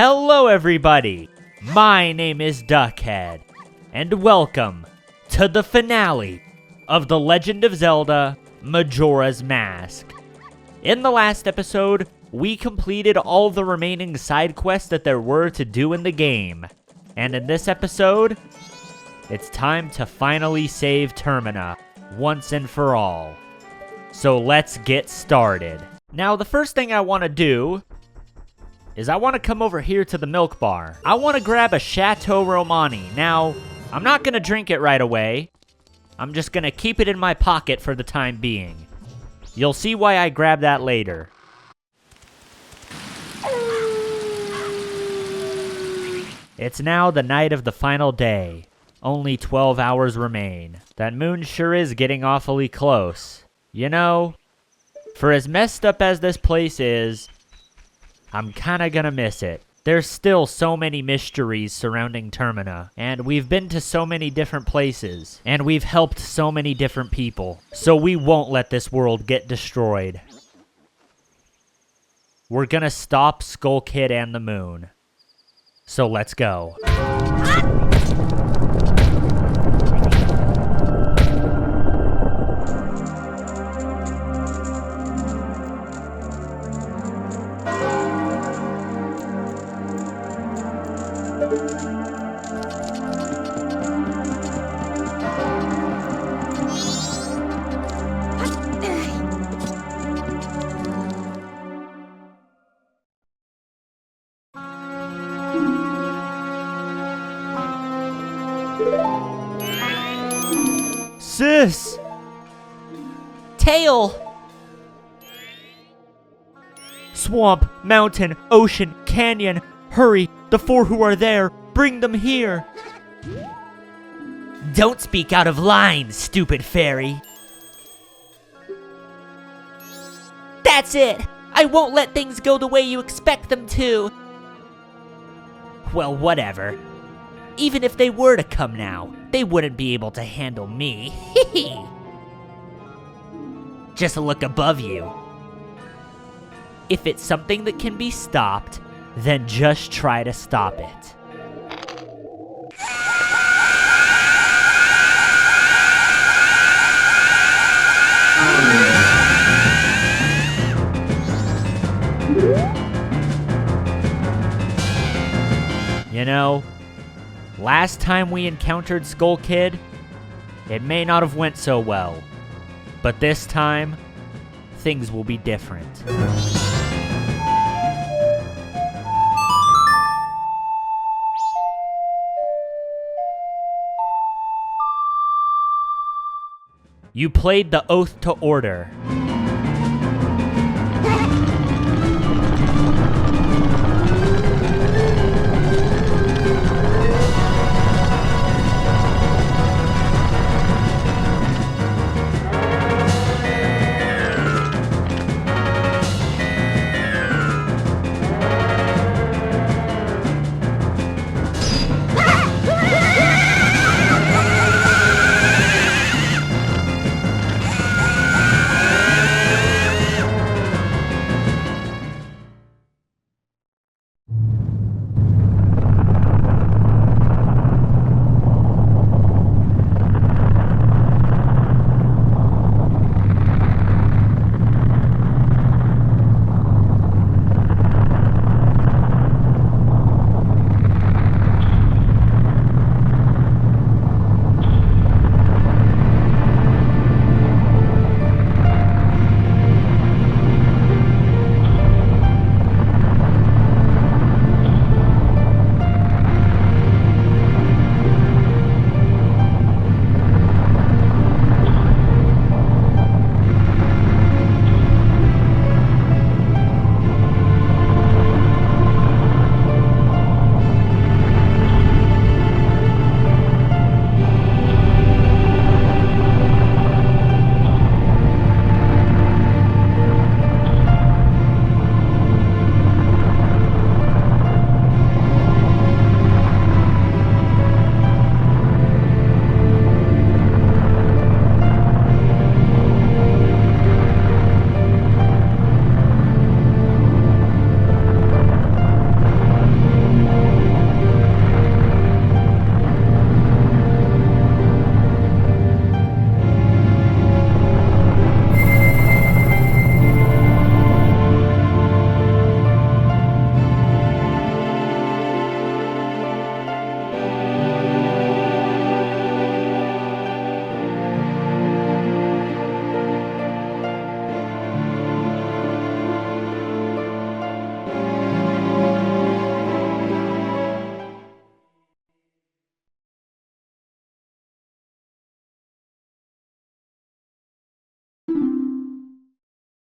Hello everybody, my name is Duckhead, and welcome to the finale of The Legend of Zelda Majora's Mask. In the last episode, we completed all the remaining side quests that there were to do in the game. And in this episode, it's time to finally save Termina, once and for all. So let's get started. Now, the first thing I want to do is I want to come over here to the milk bar. I want to grab a Chateau Romani. Now, I'm not going to drink it right away. I'm just going to keep it in my pocket for the time being. You'll see why I grab that later. It's now the night of the final day. Only 12 hours remain. That moon sure is getting awfully close. You know, for as messed up as this place is, I'm kinda gonna miss it. There's still so many mysteries surrounding Termina, and we've been to so many different places, and we've helped so many different people, so we won't let this world get destroyed. We're gonna stop Skull Kid and the moon. So let's go. Sis! Tail! Swamp, mountain, ocean, canyon. Hurry, the four who are there, bring them here. Don't speak out of line, stupid fairy. That's it! I won't let things go the way you expect them to. Well, whatever. Even if they were to come now, they wouldn't be able to handle me. Just look above you. If it's something that can be stopped, then just try to stop it. You know, last time we encountered Skull Kid, it may not have went so well, but this time, things will be different. You played the Oath to Order.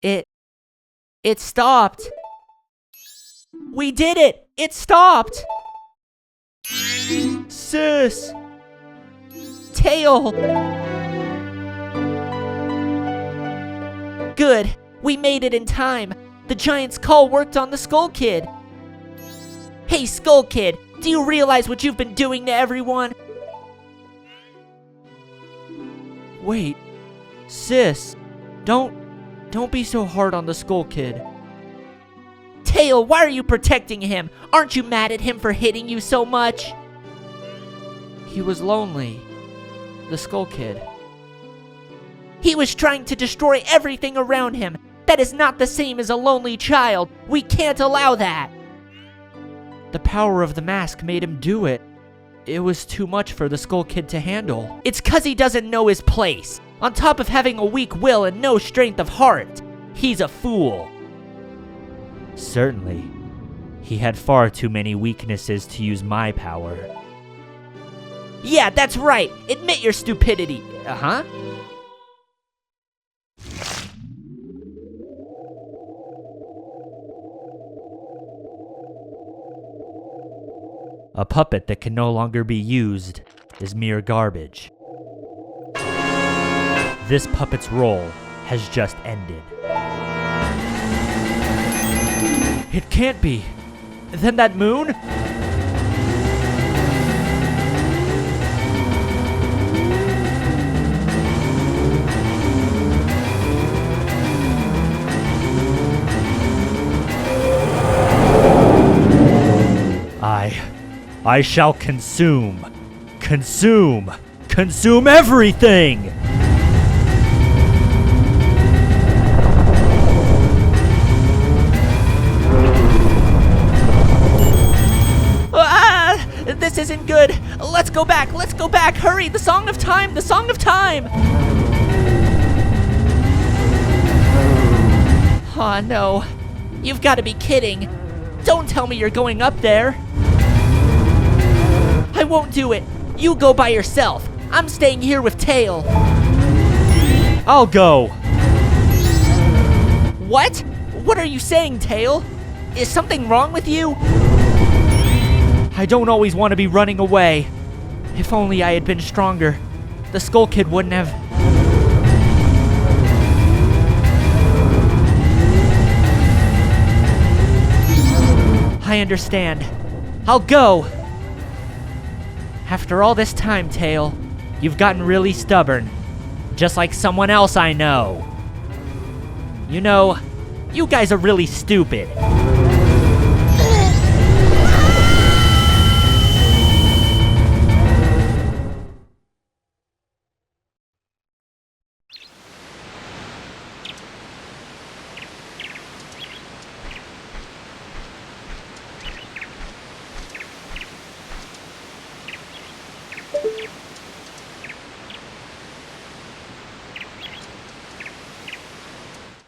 It stopped. We did it! It stopped! Sis! Tail! Good. We made it in time. The Giant's call worked on the Skull Kid. Hey, Skull Kid, do you realize what you've been doing to everyone? Wait, sis, don't be so hard on the Skull Kid. Tail, why are you protecting him? Aren't you mad at him for hitting you so much? He was lonely, the Skull Kid. He was trying to destroy everything around him. That is not the same as a lonely child. We can't allow that. The power of the mask made him do it. It was too much for the Skull Kid to handle. It's 'cause he doesn't know his place. On top of having a weak will and no strength of heart, he's a fool. Certainly. He had far too many weaknesses to use my power. Yeah, that's right. Admit your stupidity. Uh-huh. A puppet that can no longer be used is mere garbage. This puppet's role has just ended. It can't be. Then that moon? I shall consume everything! Ah! This isn't good! Let's go back! Hurry! The Song of Time! Aw, no. You've got to be kidding. Don't tell me you're going up there. I won't do it. You go by yourself. I'm staying here with Tail. I'll go. What? What are you saying, Tail? Is something wrong with you? I don't always want to be running away. If only I had been stronger, the Skull Kid wouldn't have... I understand. I'll go. After all this time, Tail, you've gotten really stubborn. Just like someone else I know. You know, you guys are really stupid.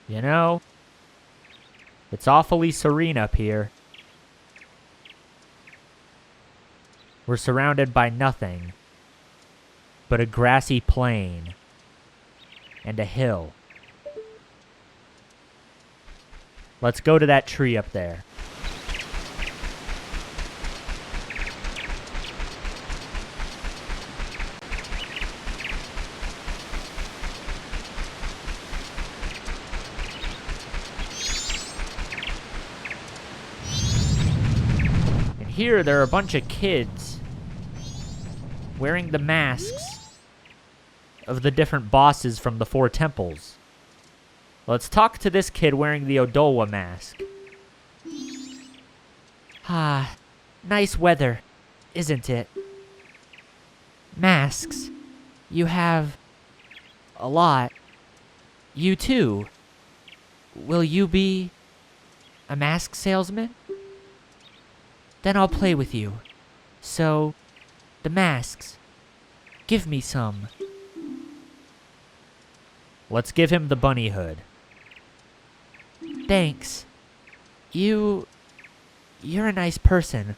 You know, it's awfully serene up here. We're surrounded by nothing but a grassy plain and a hill. Let's go to that tree up there. Here, there are a bunch of kids wearing the masks of the different bosses from the 4 temples. Let's talk to this kid wearing the Odowa mask. Ah, nice weather, isn't it? Masks. You have a lot. You too. Will you be a mask salesman? Then I'll play with you. So, the masks. Give me some. Let's give him the bunny hood. Thanks. You're a nice person,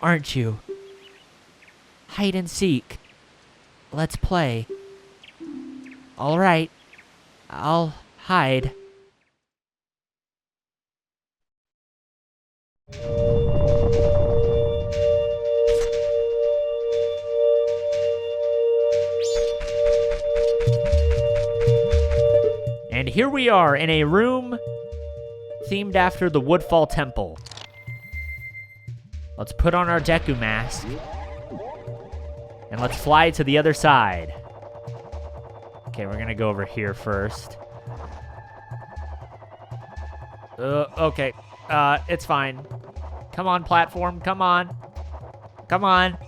aren't you? Hide and seek. Let's play. All right. I'll hide. here we are in a room themed after the Woodfall Temple. Let's put on our Deku mask. And let's fly to the other side. Okay, we're gonna go over here first. Okay. It's fine. Come on, platform. Come on. Come on.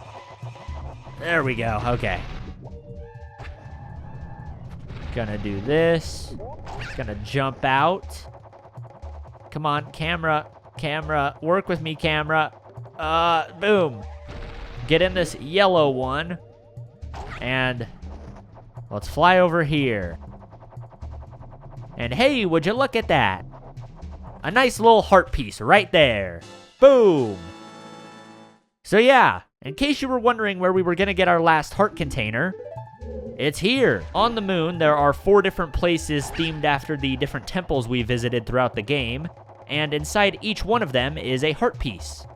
There we go. Okay. Gonna do this. Gonna jump out. Come on, camera. Camera. Work with me, camera. Boom. Get in this yellow one. And let's fly over here. And hey, would you look at that? A nice little heart piece right there. Boom. So yeah, in case you were wondering where we were gonna get our last heart container, it's here. On the moon, there are 4 different places themed after the different temples we visited throughout the game, and inside each one of them is a heart piece.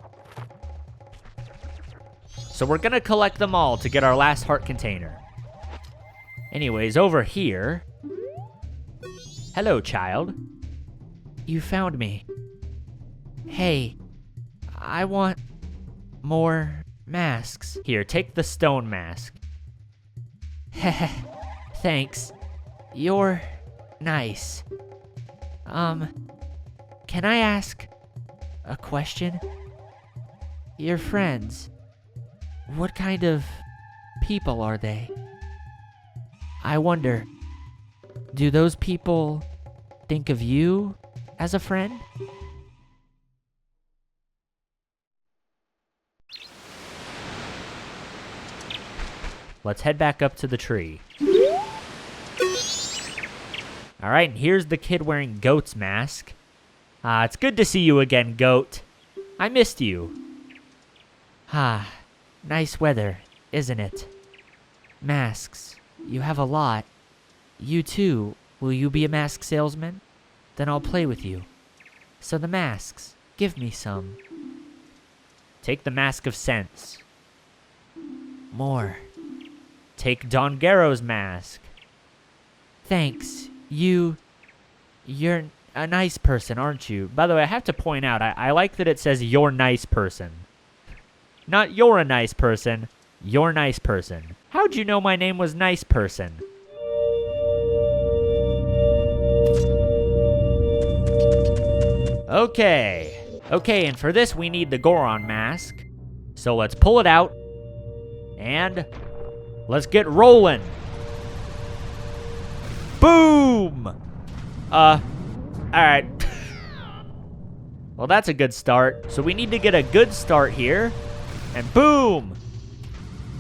So we're gonna collect them all to get our last heart container. Anyways, over here. Hello, child. You found me. Hey, I want more masks. Here, take the stone mask. Heh, thanks. You're nice. Can I ask a question? Your friends, what kind of people are they? I wonder, do those people think of you as a friend? Let's head back up to the tree. Alright, and here's the kid wearing Goat's mask. It's good to see you again, Goat. I missed you. Nice weather, isn't it? Masks. You have a lot. You too. Will you be a mask salesman? Then I'll play with you. So the masks. Give me some. Take the Mask of Sense. More. Take Don Garro's mask. Thanks. You're a nice person, aren't you? By the way, I have to point out, I like that it says you're nice person. Not you're a nice person, you're nice person. How'd you know my name was Nice Person? Okay, and for this we need the Goron mask. So let's pull it out, and let's get rolling. Boom! Alright. Well, that's a good start. So we need to get a good start here. And boom!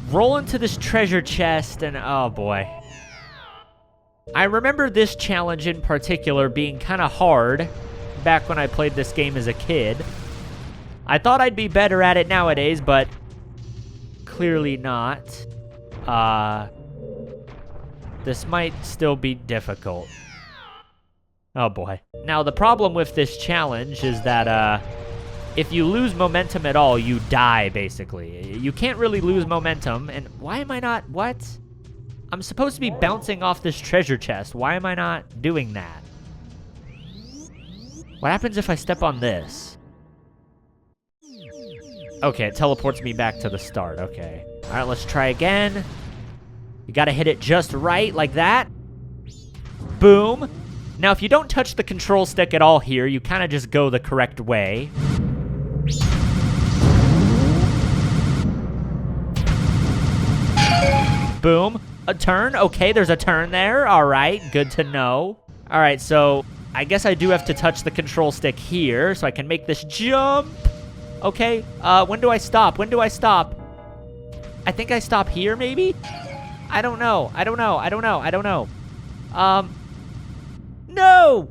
Roll into this treasure chest, and oh boy. I remember this challenge in particular being kind of hard back when I played this game as a kid. I thought I'd be better at it nowadays, but clearly not. This might still be difficult. Oh boy. Now, the problem with this challenge is that, if you lose momentum at all, you die, basically. You can't really lose momentum, and why am I not... What? I'm supposed to be bouncing off this treasure chest. Why am I not doing that? What happens if I step on this? Okay, it teleports me back to the start. Okay. Alright, let's try again. You gotta hit it just right, like that. Boom. Now, if you don't touch the control stick at all here, you kind of just go the correct way. Boom. A turn. Okay, there's a turn there. All right, good to know. All right, so I guess I do have to touch the control stick here so I can make this jump. Okay, when do I stop? When do I stop? I think I stop here, maybe? I don't know. No!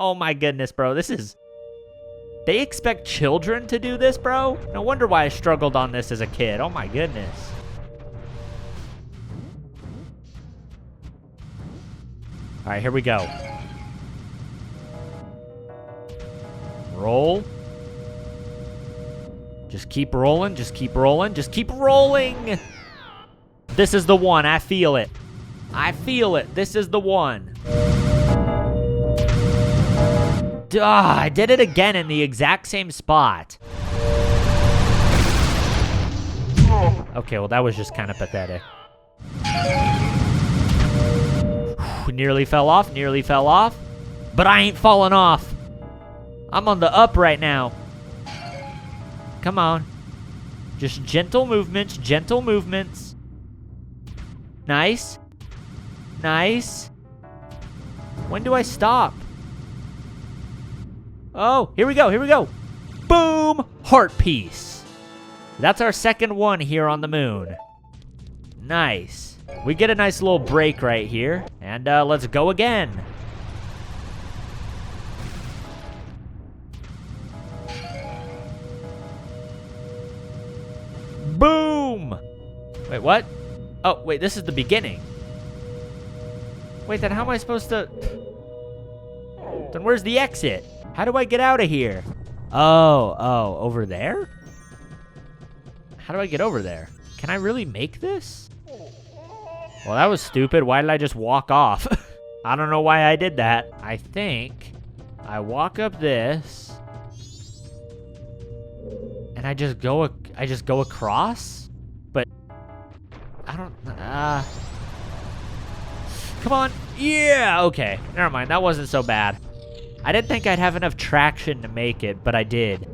Oh my goodness, bro. This is... They expect children to do this, bro? No wonder why I struggled on this as a kid. Oh my goodness. All right, here we go. Roll. Just keep rolling, just keep rolling, just keep rolling. This is the one, I feel it. I feel it. This is the one. I did it again in the exact same spot. Okay, well, that was just kind of pathetic. Nearly fell off, nearly fell off. But I ain't falling off. I'm on the up right now. Come on. Just gentle movements, gentle movements. Nice. Nice. When do I stop? Oh, here we go, here we go. Boom! Heart piece. That's our second one here on the moon. Nice. We get a nice little break right here. And let's go again. Boom! Wait, what? Oh, wait, this is the beginning. Wait, then how am I supposed to... Then where's the exit? How do I get out of here? Oh, over there? How do I get over there? Can I really make this? Well, that was stupid. Why did I just walk off? I don't know why I did that. I think I walk up this and I just go across, but I don't come on. Yeah, okay. Never mind. That wasn't so bad. I didn't think I'd have enough traction to make it, but I did.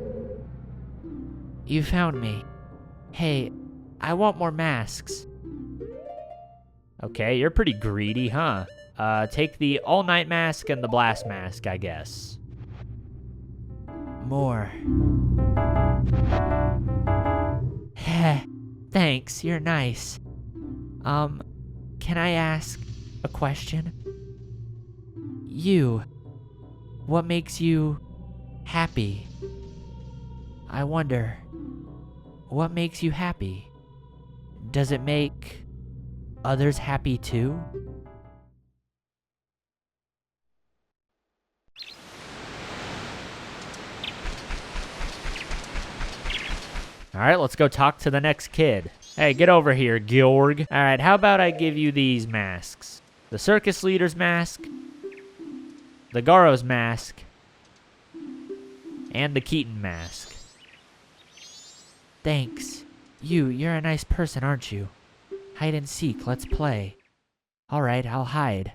You found me. Hey, I want more masks. Okay, you're pretty greedy, huh? Take the all-night mask and the blast mask, I guess. More. Thanks, you're nice. Can I ask a question? What makes you happy? I wonder, what makes you happy? Does it make others happy too? Alright, let's go talk to the next kid. Hey, get over here, Georg. Alright, how about I give you these masks? The circus leader's mask, the Garo's mask, and the Keaton mask. Thanks. You're a nice person, aren't you? Hide and seek, let's play. Alright, I'll hide.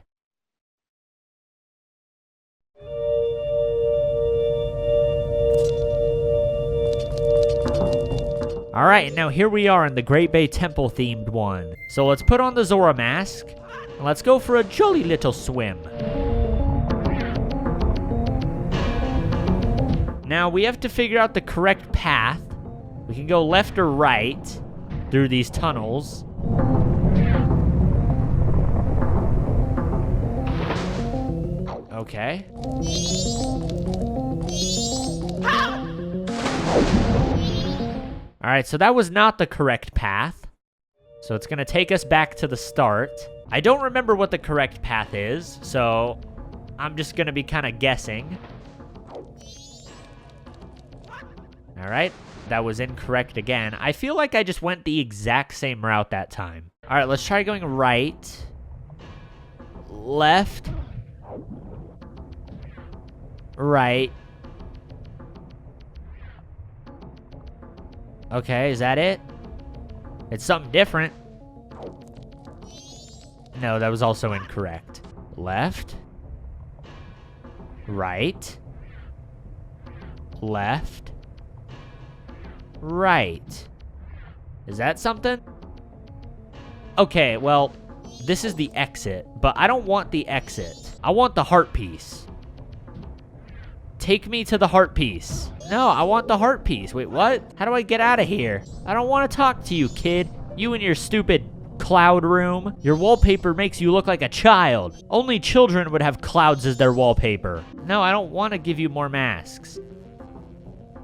Alright, now here we are in the Great Bay Temple themed one. So let's put on the Zora mask, and let's go for a jolly little swim. Now we have to figure out the correct path. We can go left or right through these tunnels. Okay. Alright, so that was not the correct path. So it's going to take us back to the start. I don't remember what the correct path is, so I'm just going to be kind of guessing. Alright, that was incorrect again. I feel like I just went the exact same route that time. Alright, let's try going right. Left. Right. Okay, is that it? It's something different. No, that was also incorrect. Left. Right. Left. Right. Is that something? Okay, well, this is the exit, but I don't want the exit. I want the heart piece. Take me to the heart piece. No, I want the heart piece. Wait, what? How do I get out of here? I don't want to talk to you, kid. You and your stupid cloud room. Your wallpaper makes you look like a child. Only children would have clouds as their wallpaper. No, I don't want to give you more masks.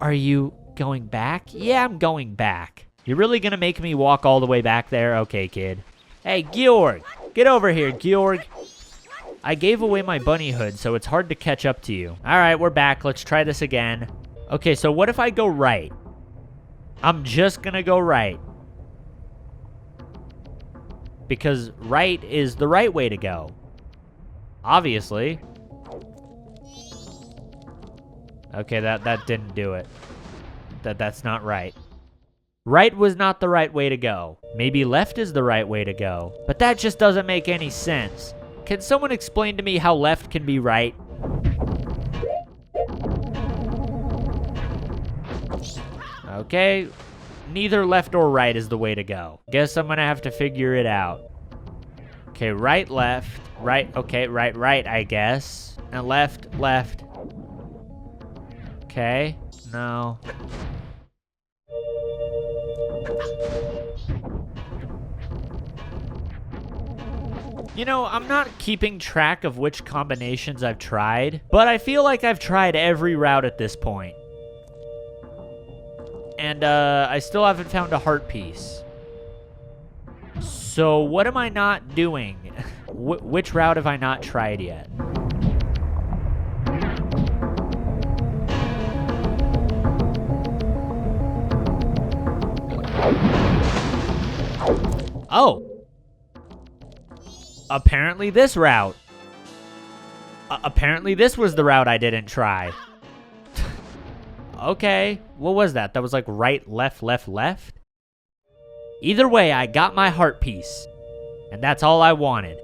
Are you going back? Yeah, I'm going back. You're really gonna make me walk all the way back there? Okay, kid. Hey, Georg. Get over here, Georg. I gave away my bunny hood, so it's hard to catch up to you. Alright, we're back. Let's try this again. Okay, so what if I go right? I'm just gonna go right. because right is the right way to go. Obviously. Okay, that didn't do it. That's not right. Right was not the right way to go. Maybe left is the right way to go. But that just doesn't make any sense. Can someone explain to me how left can be right? Okay, neither left or right is the way to go. Guess I'm gonna have to figure it out. Okay, right, left, right, okay, right, right, I guess. And left, left. Okay, no. You know, I'm not keeping track of which combinations I've tried, but I feel like I've tried every route at this point. And, I still haven't found a heart piece. So, what am I not doing? Which route have I not tried yet? Oh! Apparently this route. Apparently this was the route I didn't try. Okay, what was that? That was like right, left, left, left? Either way, I got my heart piece. And that's all I wanted.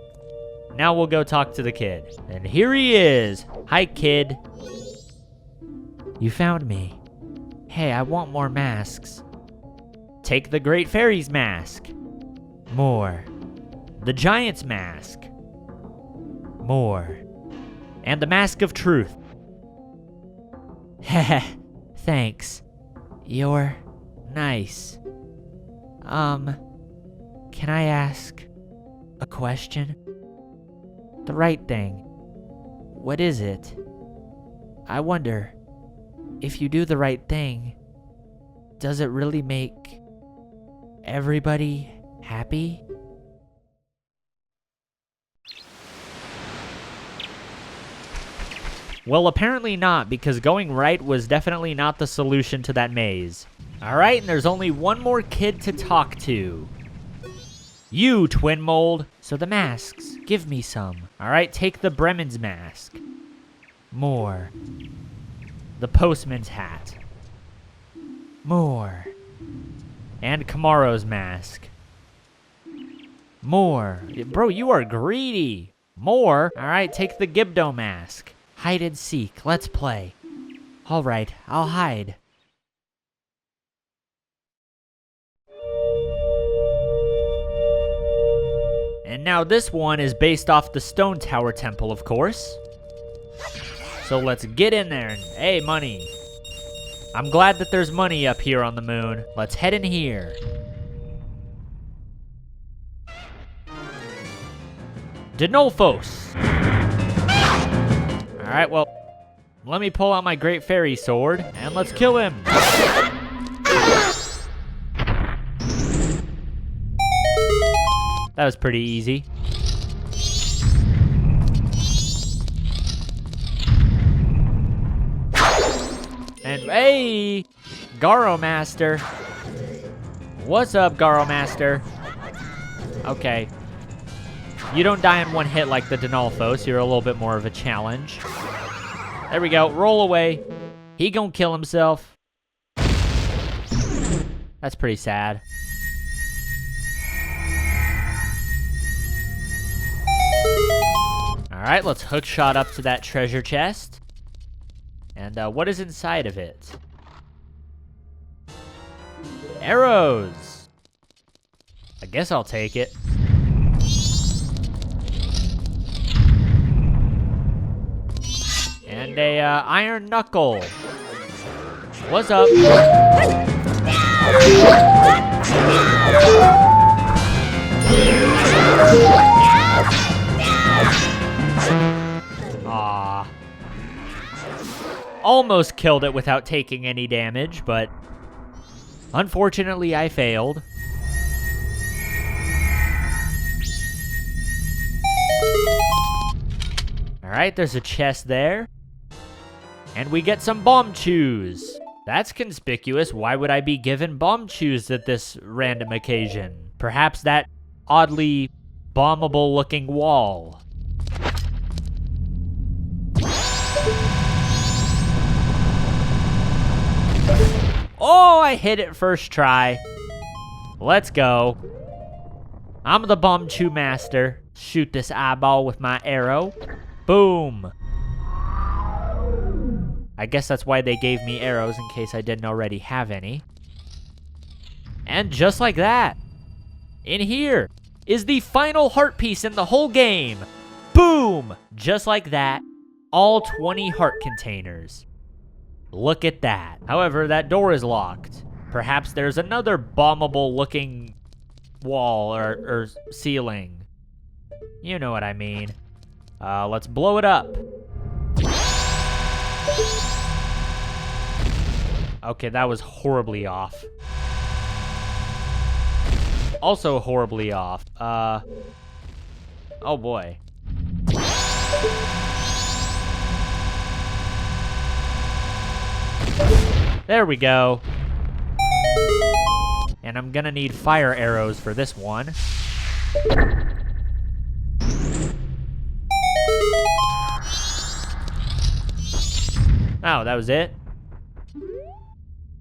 Now we'll go talk to the kid. And here he is. Hi, kid. You found me. Hey, I want more masks. Take the Great Fairy's mask. More. The Giant's mask. More. And the Mask of Truth. Heh. Thanks. You're nice. Can I ask a question? The right thing. What is it? I wonder, if you do the right thing, does it really make everybody happy? Well, apparently not, because going right was definitely not the solution to that maze. Alright, and there's only one more kid to talk to. You, Twin Mold. So the masks, give me some. Alright, take the Bremen's mask. More. The Postman's hat. More. And Kamaro's mask. More. Bro, you are greedy. More. Alright, take the Gibdo mask. Hide and seek. Let's play. Alright, I'll hide. And now this one is based off the Stone Tower Temple, of course. So let's get in there. Hey, money. I'm glad that there's money up here on the moon. Let's head in here. Denolphos. Alright, well, let me pull out my Great Fairy Sword, and let's kill him. That was pretty easy. And hey, Garo Master. What's up, Garo Master? Okay. You don't die in one hit like the Denolphos. You're a little bit more of a challenge. There we go. Roll away. He gonna kill himself. That's pretty sad. Alright, let's hookshot up to that treasure chest. And what is inside of it? Arrows! I guess I'll take it. And a iron knuckle. What's up? Aww. Almost killed it without taking any damage, but unfortunately I failed. Alright, there's a chest there. And we get some bomb chews. That's conspicuous. Why would I be given bomb chews at this random occasion? Perhaps that oddly bombable looking wall. Oh, I hit it first try. Let's go. I'm the Bomb Chew Master. Shoot this eyeball with my arrow. Boom. I guess that's why they gave me arrows, in case I didn't already have any. And just like that, in here is the final heart piece in the whole game. Boom! Just like that, all 20 heart containers. Look at that. However, that door is locked. Perhaps there's another bombable looking wall or ceiling. You know what I mean. Let's blow it up. Okay, that was horribly off. Also horribly off. Oh boy. There we go. And I'm gonna need fire arrows for this one. Oh, that was it?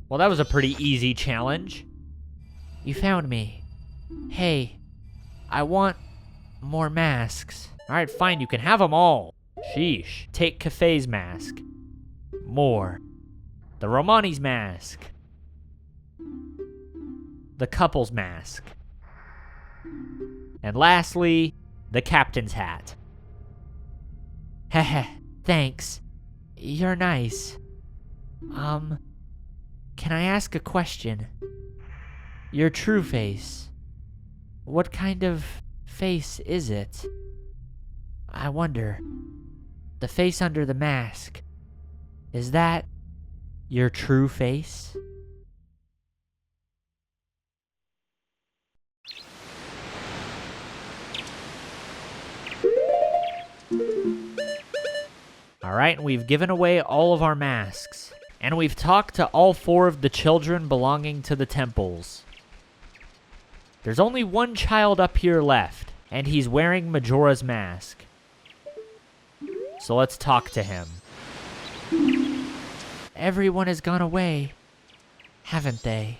Well, that was a pretty easy challenge. You found me. Hey, I want more masks. Alright, fine, you can have them all. Sheesh. Take Cafe's mask. More. The Romani's mask. The couple's mask. And lastly, the captain's hat. Heh, thanks. You're nice. Can I ask a question? Your true face. What kind of face is it? I wonder. The face under the mask. Is that your true face? Alright, and we've given away all of our masks. And we've talked to all 4 of the children belonging to the temples. There's only one child up here left, and he's wearing Majora's mask. So let's talk to him. Everyone has gone away, haven't they?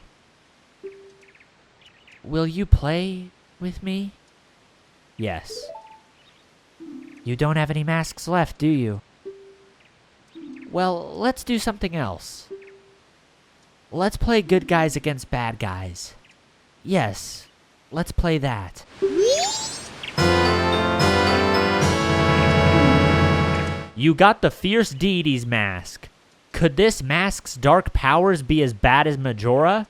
Will you play with me? Yes. You don't have any masks left, do you? Well, let's do something else. Let's play good guys against bad guys. Yes, let's play that. You got the Fierce Deity's mask. Could this mask's dark powers be as bad as Majora?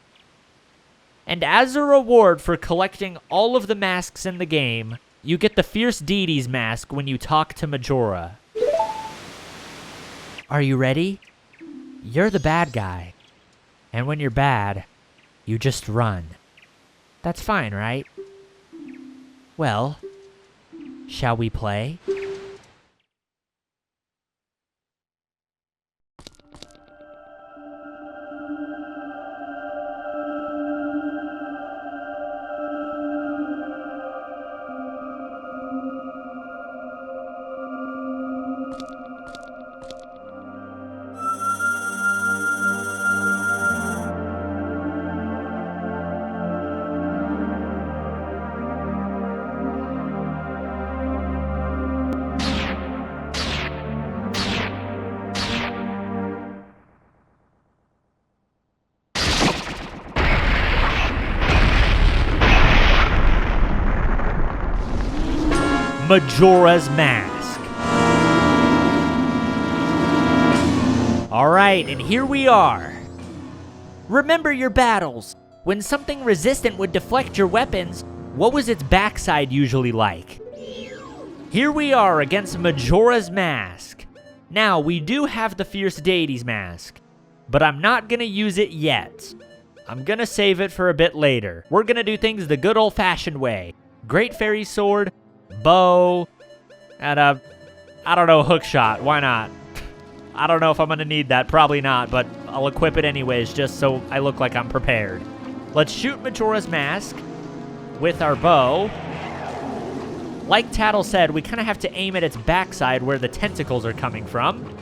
And as a reward for collecting all of the masks in the game, you get the Fierce Deity's mask when you talk to Majora. Are you ready? You're the bad guy. And when you're bad, you just run. That's fine, right? Well, shall we play? Majora's Mask. Alright, and here we are. Remember your battles. When something resistant would deflect your weapons, what was its backside usually like? Here we are against Majora's Mask. Now, we do have the Fierce Deity's mask, but I'm not gonna use it yet. I'm gonna save it for a bit later. We're gonna do things the good old-fashioned way. Great Fairy Sword, bow, and a, I don't know, hook shot. Why not? I don't know if I'm gonna need that. Probably not, but I'll equip it anyways just so I look like I'm prepared. Let's shoot Majora's Mask with our bow. Like Tattle said, we kind of have to aim at its backside where the tentacles are coming from.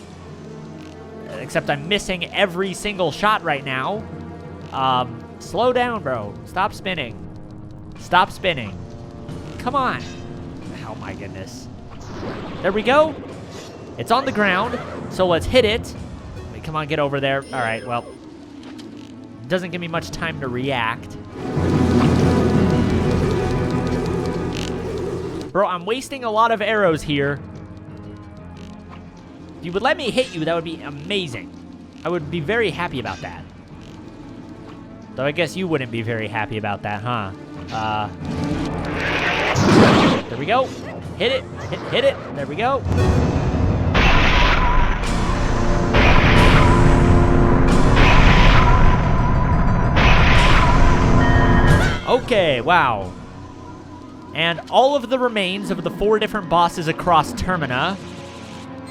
Except I'm missing every single shot right now. Slow down, bro. Stop spinning. Stop spinning. Come on. Oh my goodness. There we go. It's on the ground, so let's hit it. Wait, come on, get over there. All right, well, it doesn't give me much time to react. Bro, I'm wasting a lot of arrows here. If you would let me hit you, that would be amazing. I would be very happy about that. Though I guess you wouldn't be very happy about that, huh? There we go. Hit it. Hit it. There we go. Okay, wow. And all of the remains of the 4 different bosses across Termina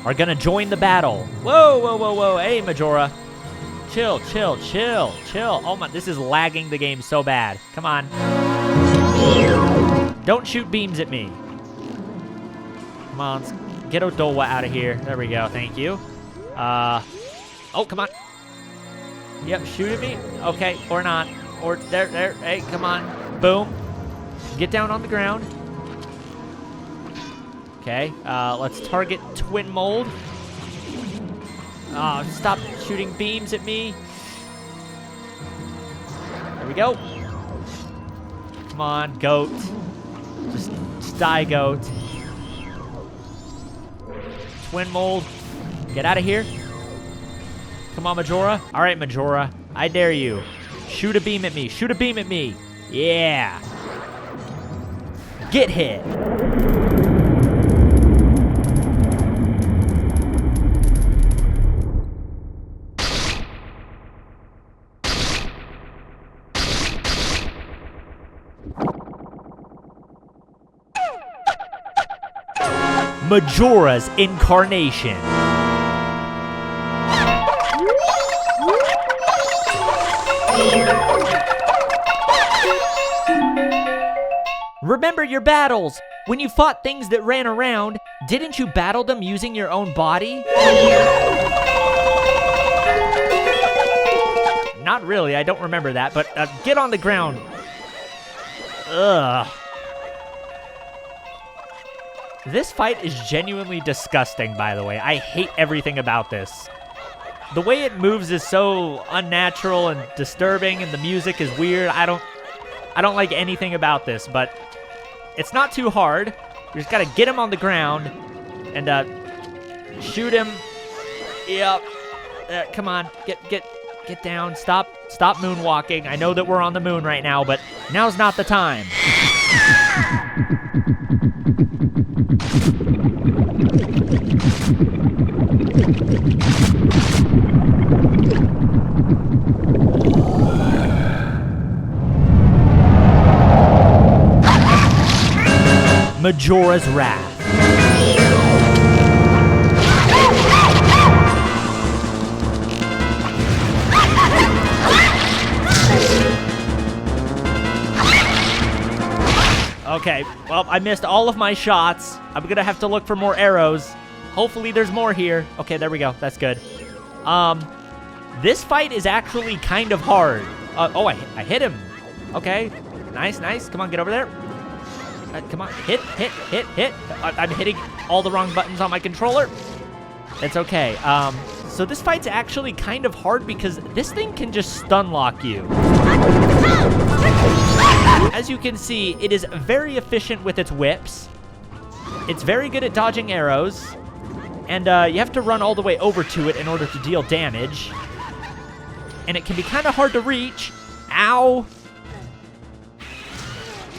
are gonna join the battle. Whoa, whoa, whoa, whoa. Hey, Majora. Chill, chill, chill, chill. Oh my, this is lagging the game so bad. Come on. Don't shoot beams at me. Come on, let's get Odowa out of here. There we go, thank you. Oh, come on. Yep, shoot at me. Okay, or not. Or, there, hey, come on. Boom. Get down on the ground. Okay, let's target Twin Mold. Oh, stop shooting beams at me. There we go. Come on, goat. Just die, goat. Twin Mold, get out of here. Come on, Majora. All right, Majora, I dare you. Shoot a beam at me. Shoot a beam at me. Yeah. Get hit. Majora's Incarnation. Remember your battles. When you fought things that ran around, didn't you battle them using your own body? Not really, I don't remember that, but get on the ground. Ugh. This fight is genuinely disgusting, by the way. I hate everything about this. The way it moves is so unnatural and disturbing, and the music is weird. I don't like anything about this, but it's not too hard. You just gotta get him on the ground and shoot him. Yep. Come on, get down. Stop moonwalking. I know that we're on the moon right now, but now's not the time. Majora's Wrath. Okay, well, I missed all of my shots. I'm gonna have to look for more arrows. Hopefully there's more here. Okay, there we go. That's good. This fight is actually kind of hard. Oh, I hit him. Okay, nice. Come on, get over there. Come on, hit. I'm hitting all the wrong buttons on my controller. It's okay. So this fight's actually kind of hard because this thing can just stun lock you. As you can see, it is very efficient with its whips. It's very good at dodging arrows. And you have to run all the way over to it in order to deal damage. And it can be kind of hard to reach. Ow.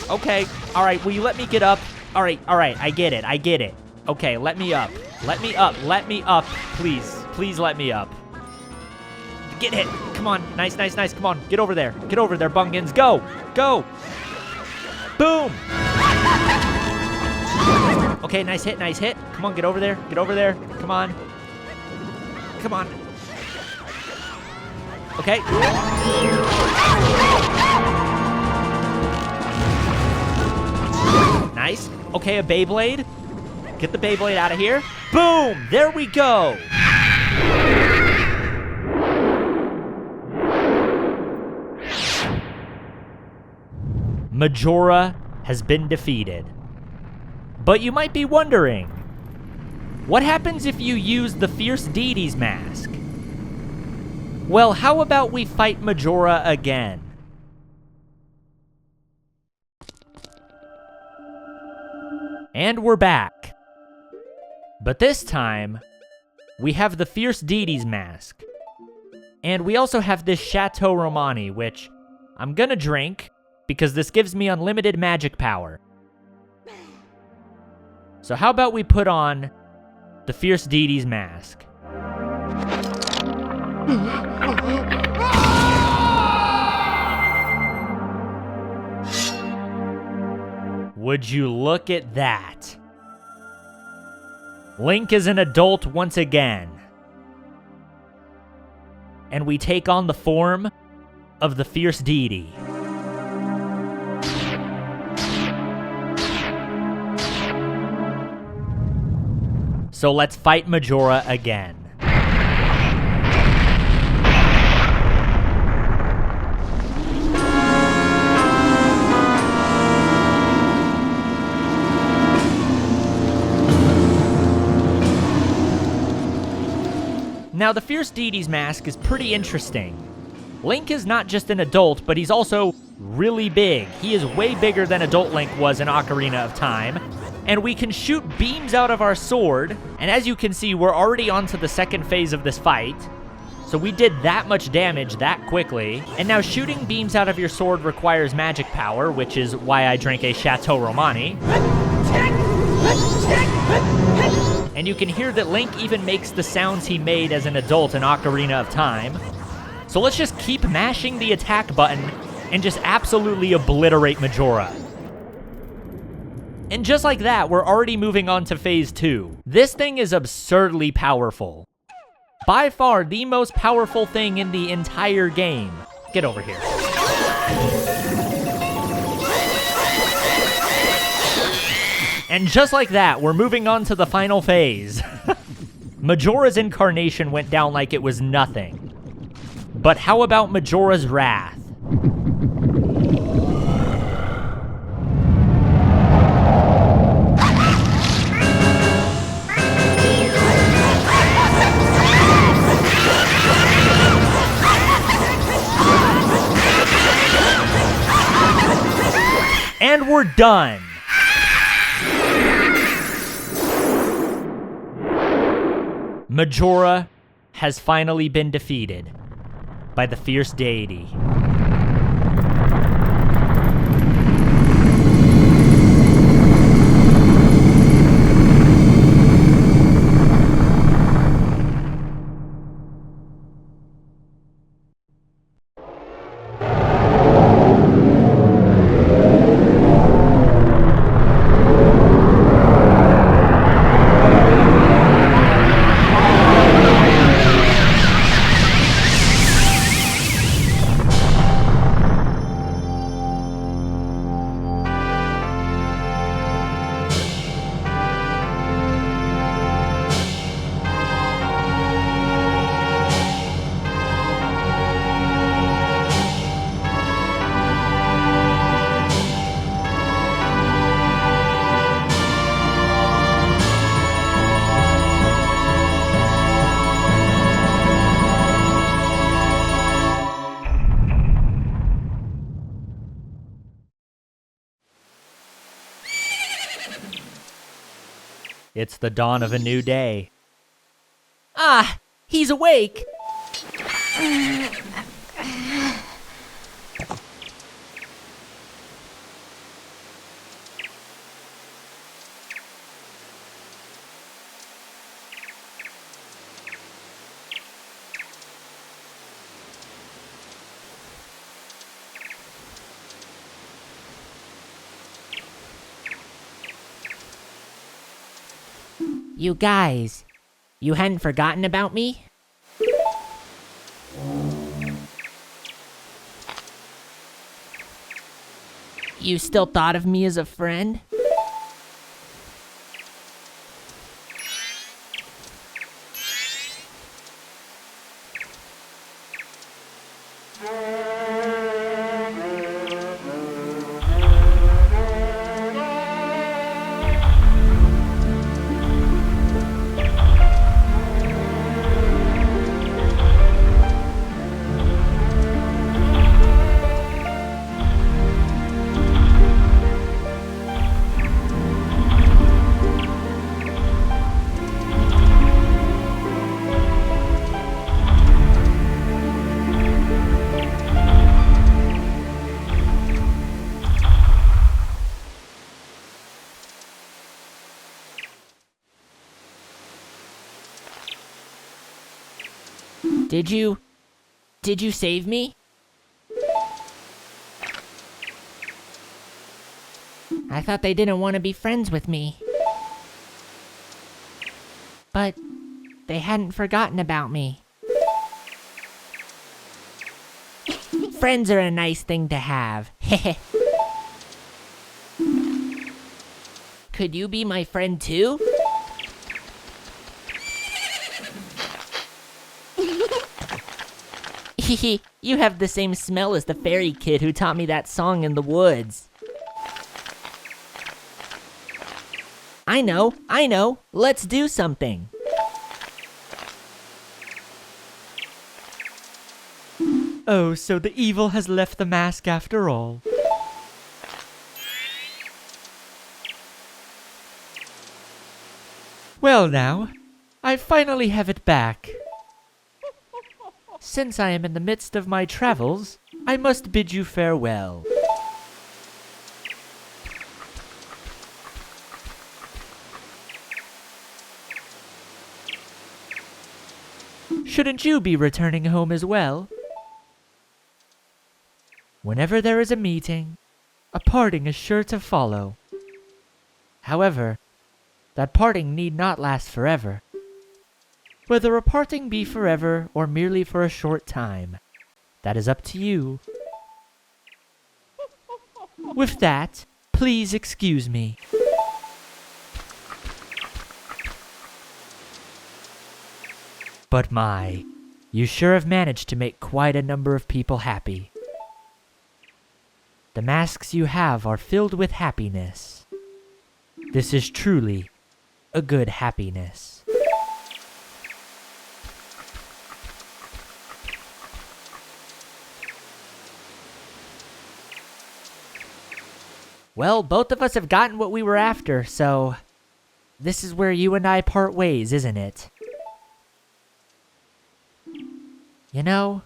Okay, all right, will you let me get up? All right, I get it. Okay, let me up, please let me up. Get hit, come on, nice, come on, get over there, bungins, go. Boom. Okay, nice hit, come on, get over there, come on. Okay. Nice. Okay, a Beyblade. Get the Beyblade out of here. Boom! There we go! Majora has been defeated. But you might be wondering, what happens if you use the Fierce Deity's mask? Well, how about we fight Majora again? And we're back. But this time, we have the Fierce Deity's mask. And we also have this Chateau Romani, which I'm gonna drink because this gives me unlimited magic power. So how about we put on the Fierce Deity's mask? Would you look at that? Link is an adult once again. And we take on the form of the Fierce Deity. So let's fight Majora again. Now, the Fierce Deity's mask is pretty interesting. Link is not just an adult, but he's also really big. He is way bigger than Adult Link was in Ocarina of Time. And we can shoot beams out of our sword. And as you can see, we're already onto the second phase of this fight. So we did that much damage that quickly. And now shooting beams out of your sword requires magic power, which is why I drank a Chateau Romani. And you can hear that Link even makes the sounds he made as an adult in Ocarina of Time. So let's just keep mashing the attack button and just absolutely obliterate Majora. And just like that, we're already moving on to phase 2. This thing is absurdly powerful. By far the most powerful thing in the entire game. Get over here. And just like that, we're moving on to the final phase. Majora's Incarnation went down like it was nothing. But how about Majora's Wrath? And we're done. Majora has finally been defeated by the Fierce Deity. It's the dawn of a new day. Ah, he's awake! You guys, you hadn't forgotten about me? You still thought of me as a friend? Did you save me? I thought they didn't want to be friends with me. But they hadn't forgotten about me. Friends are a nice thing to have. Could you be my friend too? You have the same smell as the fairy kid who taught me that song in the woods. I know. Let's do something. Oh, so the evil has left the mask after all. Well now, I finally have it back. Since I am in the midst of my travels, I must bid you farewell. Shouldn't you be returning home as well? Whenever there is a meeting, a parting is sure to follow. However, that parting need not last forever. Whether a parting be forever or merely for a short time, that is up to you. With that, please excuse me. But my, you sure have managed to make quite a number of people happy. The masks you have are filled with happiness. This is truly a good happiness. Well, both of us have gotten what we were after, so this is where you and I part ways, isn't it? You know,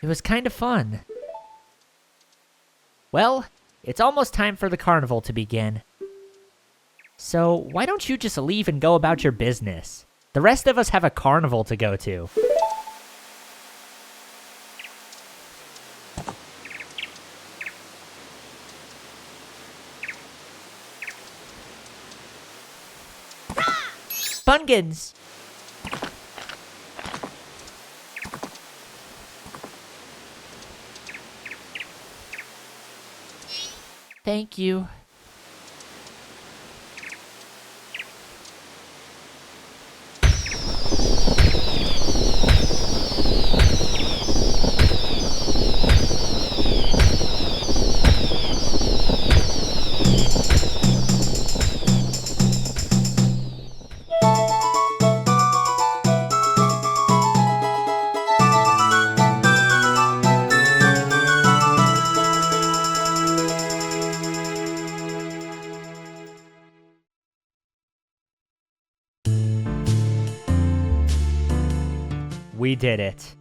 it was kind of fun. Well, it's almost time for the carnival to begin. So why don't you just leave and go about your business? The rest of us have a carnival to go to. Bungans! Thank you. We did it.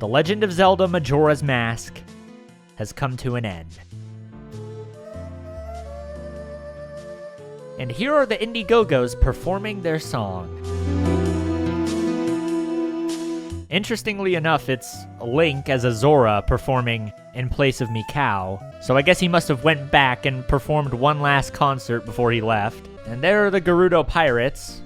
The Legend of Zelda Majora's Mask has come to an end. And here are the Indiegogos performing their song. Interestingly enough, it's Link as a Zora performing in place of Mikau, so I guess he must have went back and performed one last concert before he left. And there are the Gerudo Pirates.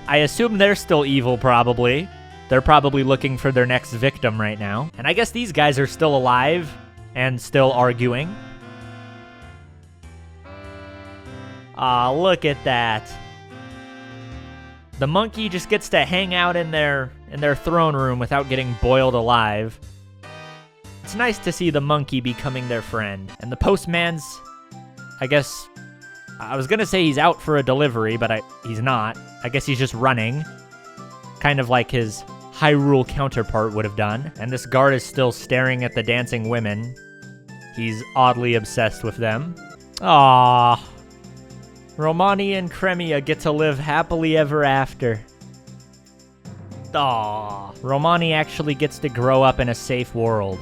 I assume they're still evil, probably. They're probably looking for their next victim right now. And I guess these guys are still alive and still arguing. Look at that. The monkey just gets to hang out in their in their throne room without getting boiled alive. It's nice to see the monkey becoming their friend. And the postman's, I guess, I was gonna say he's out for a delivery, but he's not. I guess he's just running. Kind of like his Hyrule counterpart would have done. And this guard is still staring at the dancing women. He's oddly obsessed with them. Aww. Romani and Cremia get to live happily ever after. Aww. Romani actually gets to grow up in a safe world.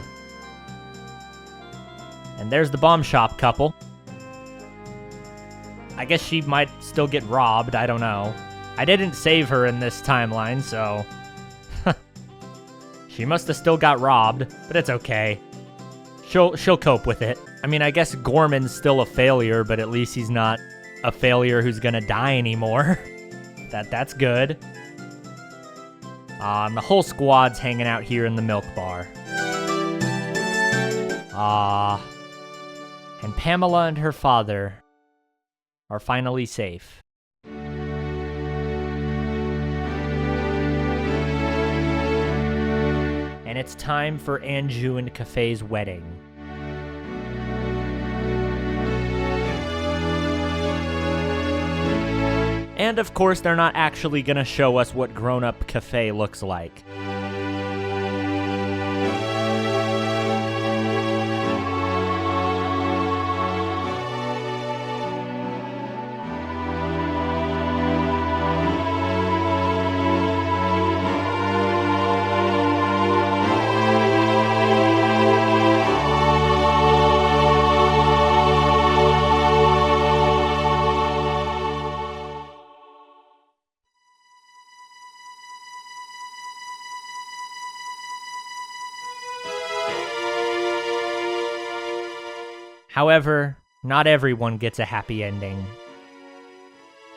And there's the bomb shop couple. I guess she might still get robbed, I don't know. I didn't save her in this timeline, so... She must have still got robbed, but it's okay. She'll cope with it. I mean, I guess Gorman's still a failure, but at least he's not a failure who's gonna die anymore. That's good. And the whole squad's hanging out here in the milk bar. And Pamela and her father are finally safe. And it's time for Anju and Kafei's wedding. And of course, they're not actually gonna show us what grown-up Kafei looks like. However, not everyone gets a happy ending.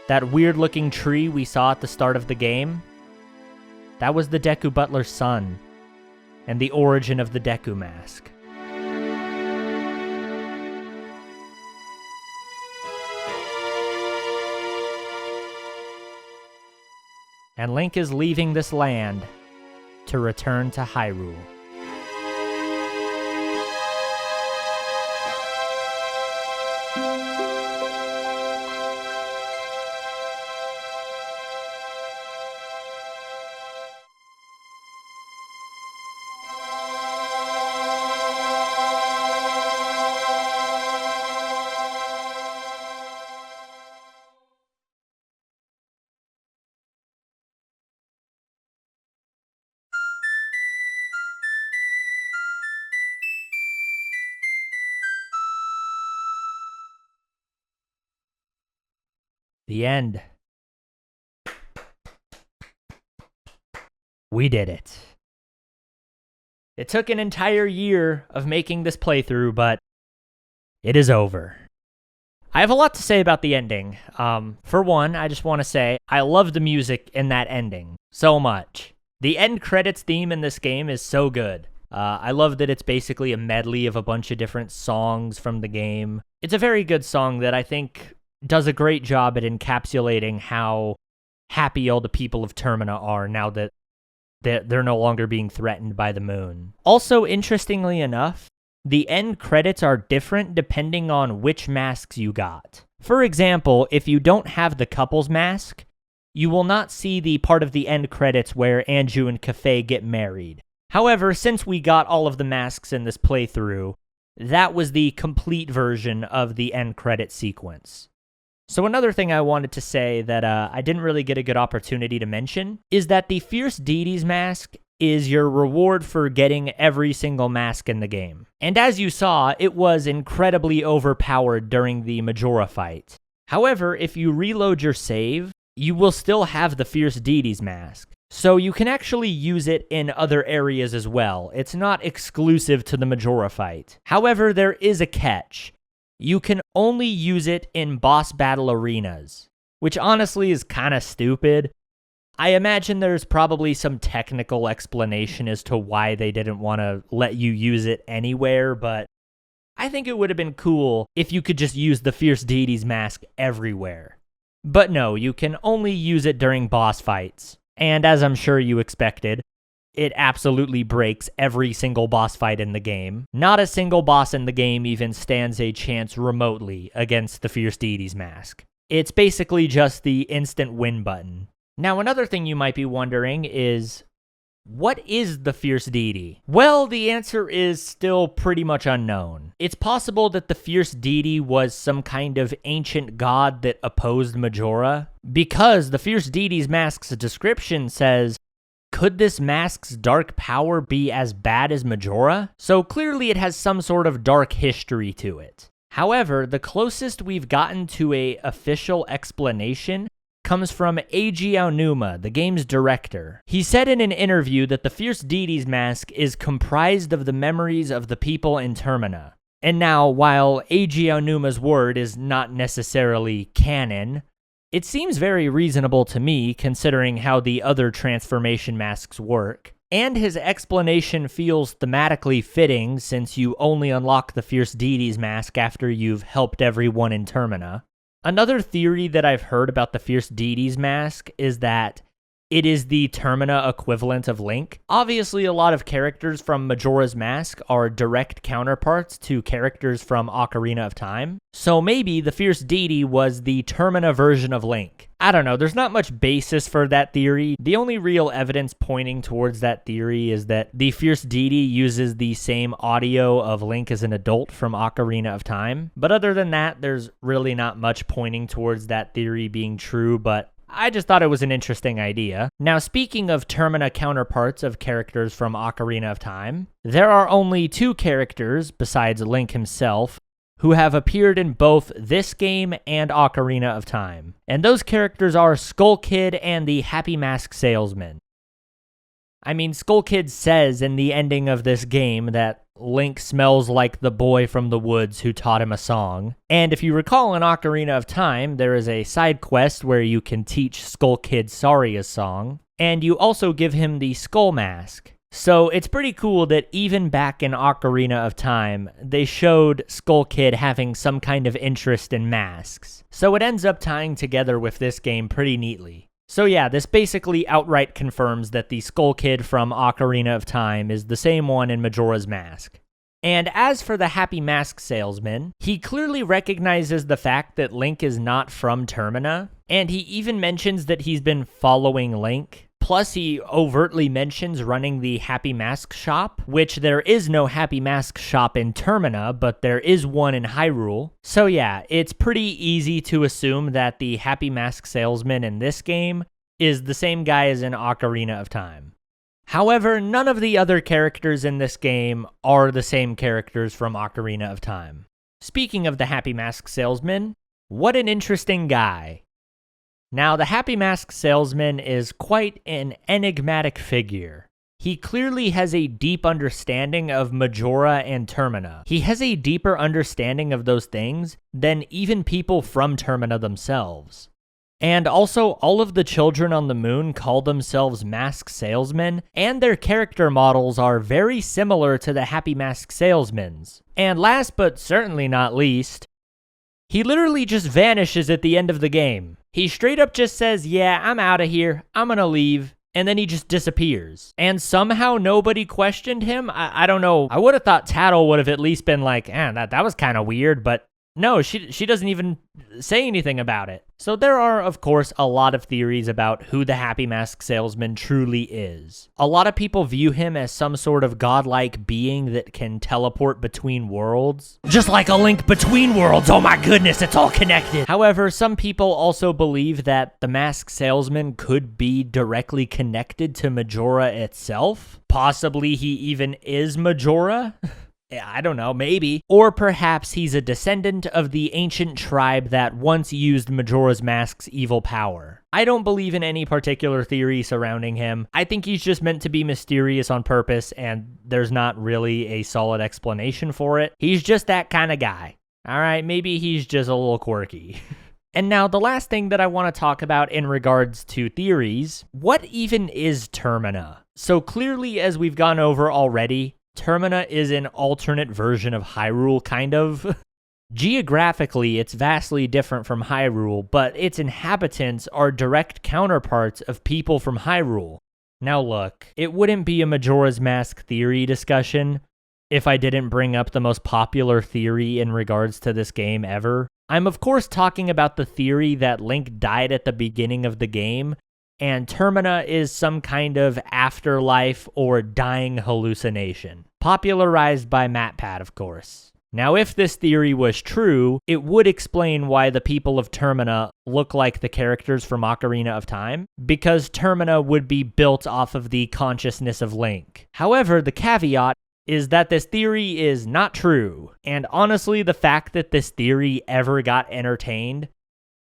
That weird-looking tree we saw at the start of the game, that was the Deku Butler's son, and the origin of the Deku mask. And Link is leaving this land to return to Hyrule. The end. We did it. It took an entire year of making this playthrough, but it is over. I have a lot to say about the ending. For one, I just want to say I love the music in that ending so much. The end credits theme in this game is so good. I love that it's basically a medley of a bunch of different songs from the game. It's a very good song that I think does a great job at encapsulating how happy all the people of Termina are now that they're no longer being threatened by the moon. Also, interestingly enough, the end credits are different depending on which masks you got. For example, if you don't have the couple's mask, you will not see the part of the end credits where Anju and Kafei get married. However, since we got all of the masks in this playthrough, that was the complete version of the end credit sequence. So another thing I wanted to say that I didn't really get a good opportunity to mention is that the Fierce Deity's mask is your reward for getting every single mask in the game. And as you saw, it was incredibly overpowered during the Majora fight. However, if you reload your save, you will still have the Fierce Deity's mask. So you can actually use it in other areas as well. It's not exclusive to the Majora fight. However, there is a catch. You can only use it in boss battle arenas, which honestly is kind of stupid. I imagine there's probably some technical explanation as to why they didn't want to let you use it anywhere, but I think it would have been cool if you could just use the Fierce Deity's mask everywhere. But no, you can only use it during boss fights. and as I'm sure you expected, it absolutely breaks every single boss fight in the game. Not a single boss in the game even stands a chance remotely against the Fierce Deity's mask. It's basically just the instant win button. Now, another thing you might be wondering is, what is the Fierce Deity? Well, the answer is still pretty much unknown. It's possible that the Fierce Deity was some kind of ancient god that opposed Majora, because the Fierce Deity's mask's description says, could this mask's dark power be as bad as Majora? So clearly it has some sort of dark history to it. However, the closest we've gotten to an official explanation comes from Eiji Aonuma, the game's director. He said in an interview that the Fierce Deity's mask is comprised of the memories of the people in Termina. And now, while Eiji Aonuma's word is not necessarily canon, it seems very reasonable to me considering how the other transformation masks work. And his explanation feels thematically fitting since you only unlock the Fierce Deity's mask after you've helped everyone in Termina. Another theory that I've heard about the Fierce Deity's mask is that it is the Termina equivalent of Link. Obviously, a lot of characters from Majora's Mask are direct counterparts to characters from Ocarina of Time. So maybe the Fierce Deity was the Termina version of Link. I don't know, there's not much basis for that theory. The only real evidence pointing towards that theory is that the Fierce Deity uses the same audio of Link as an adult from Ocarina of Time. But other than that, there's really not much pointing towards that theory being true, but I just thought it was an interesting idea. Now, speaking of Termina counterparts of characters from Ocarina of Time, there are only two characters, besides Link himself, who have appeared in both this game and Ocarina of Time. And those characters are Skull Kid and the Happy Mask Salesman. I mean, Skull Kid says in the ending of this game that Link smells like the boy from the woods who taught him a song. And if you recall in Ocarina of Time, there is a side quest where you can teach Skull Kid Saria's song, and you also give him the Skull Mask. So it's pretty cool that even back in Ocarina of Time, they showed Skull Kid having some kind of interest in masks. So it ends up tying together with this game pretty neatly. So yeah, this basically outright confirms that the Skull Kid from Ocarina of Time is the same one in Majora's Mask. And as for the Happy Mask Salesman, he clearly recognizes the fact that Link is not from Termina, and he even mentions that he's been following Link. Plus, he overtly mentions running the Happy Mask Shop, which there is no Happy Mask Shop in Termina, but there is one in Hyrule. So yeah, it's pretty easy to assume that the Happy Mask Salesman in this game is the same guy as in Ocarina of Time. However, none of the other characters in this game are the same characters from Ocarina of Time. Speaking of the Happy Mask Salesman, what an interesting guy. Now, the Happy Mask Salesman is quite an enigmatic figure. He clearly has a deep understanding of Majora and Termina. He has a deeper understanding of those things than even people from Termina themselves. And also, all of the children on the moon call themselves Mask Salesmen, and their character models are very similar to the Happy Mask Salesman's. And last but certainly not least, he literally just vanishes at the end of the game. He straight up just says, yeah, I'm out of here, I'm gonna leave, and then he just disappears. And somehow nobody questioned him? I don't know. I would have thought Tattle would have at least been like, that was kind of weird, but no, she doesn't even say anything about it. So there are, of course, a lot of theories about who the Happy Mask Salesman truly is. A lot of people view him as some sort of godlike being that can teleport between worlds. Just like a link between worlds, oh my goodness, it's all connected. However, some people also believe that the Mask Salesman could be directly connected to Majora itself. Possibly he even is Majora. I don't know, maybe. Or perhaps he's a descendant of the ancient tribe that once used Majora's Mask's evil power. I don't believe in any particular theory surrounding him. I think he's just meant to be mysterious on purpose, and there's not really a solid explanation for it. He's just that kind of guy. Alright, maybe he's just a little quirky. And now the last thing that I want to talk about in regards to theories, what even is Termina? So clearly, as we've gone over already, Termina is an alternate version of Hyrule, kind of. Geographically, it's vastly different from Hyrule, but its inhabitants are direct counterparts of people from Hyrule. Now look, it wouldn't be a Majora's Mask theory discussion if I didn't bring up the most popular theory in regards to this game ever. I'm of course talking about the theory that Link died at the beginning of the game, and Termina is some kind of afterlife or dying hallucination. Popularized by MatPat, of course. Now, if this theory was true, it would explain why the people of Termina look like the characters from Ocarina of Time, because Termina would be built off of the consciousness of Link. However, the caveat is that this theory is not true, and honestly, the fact that this theory ever got entertained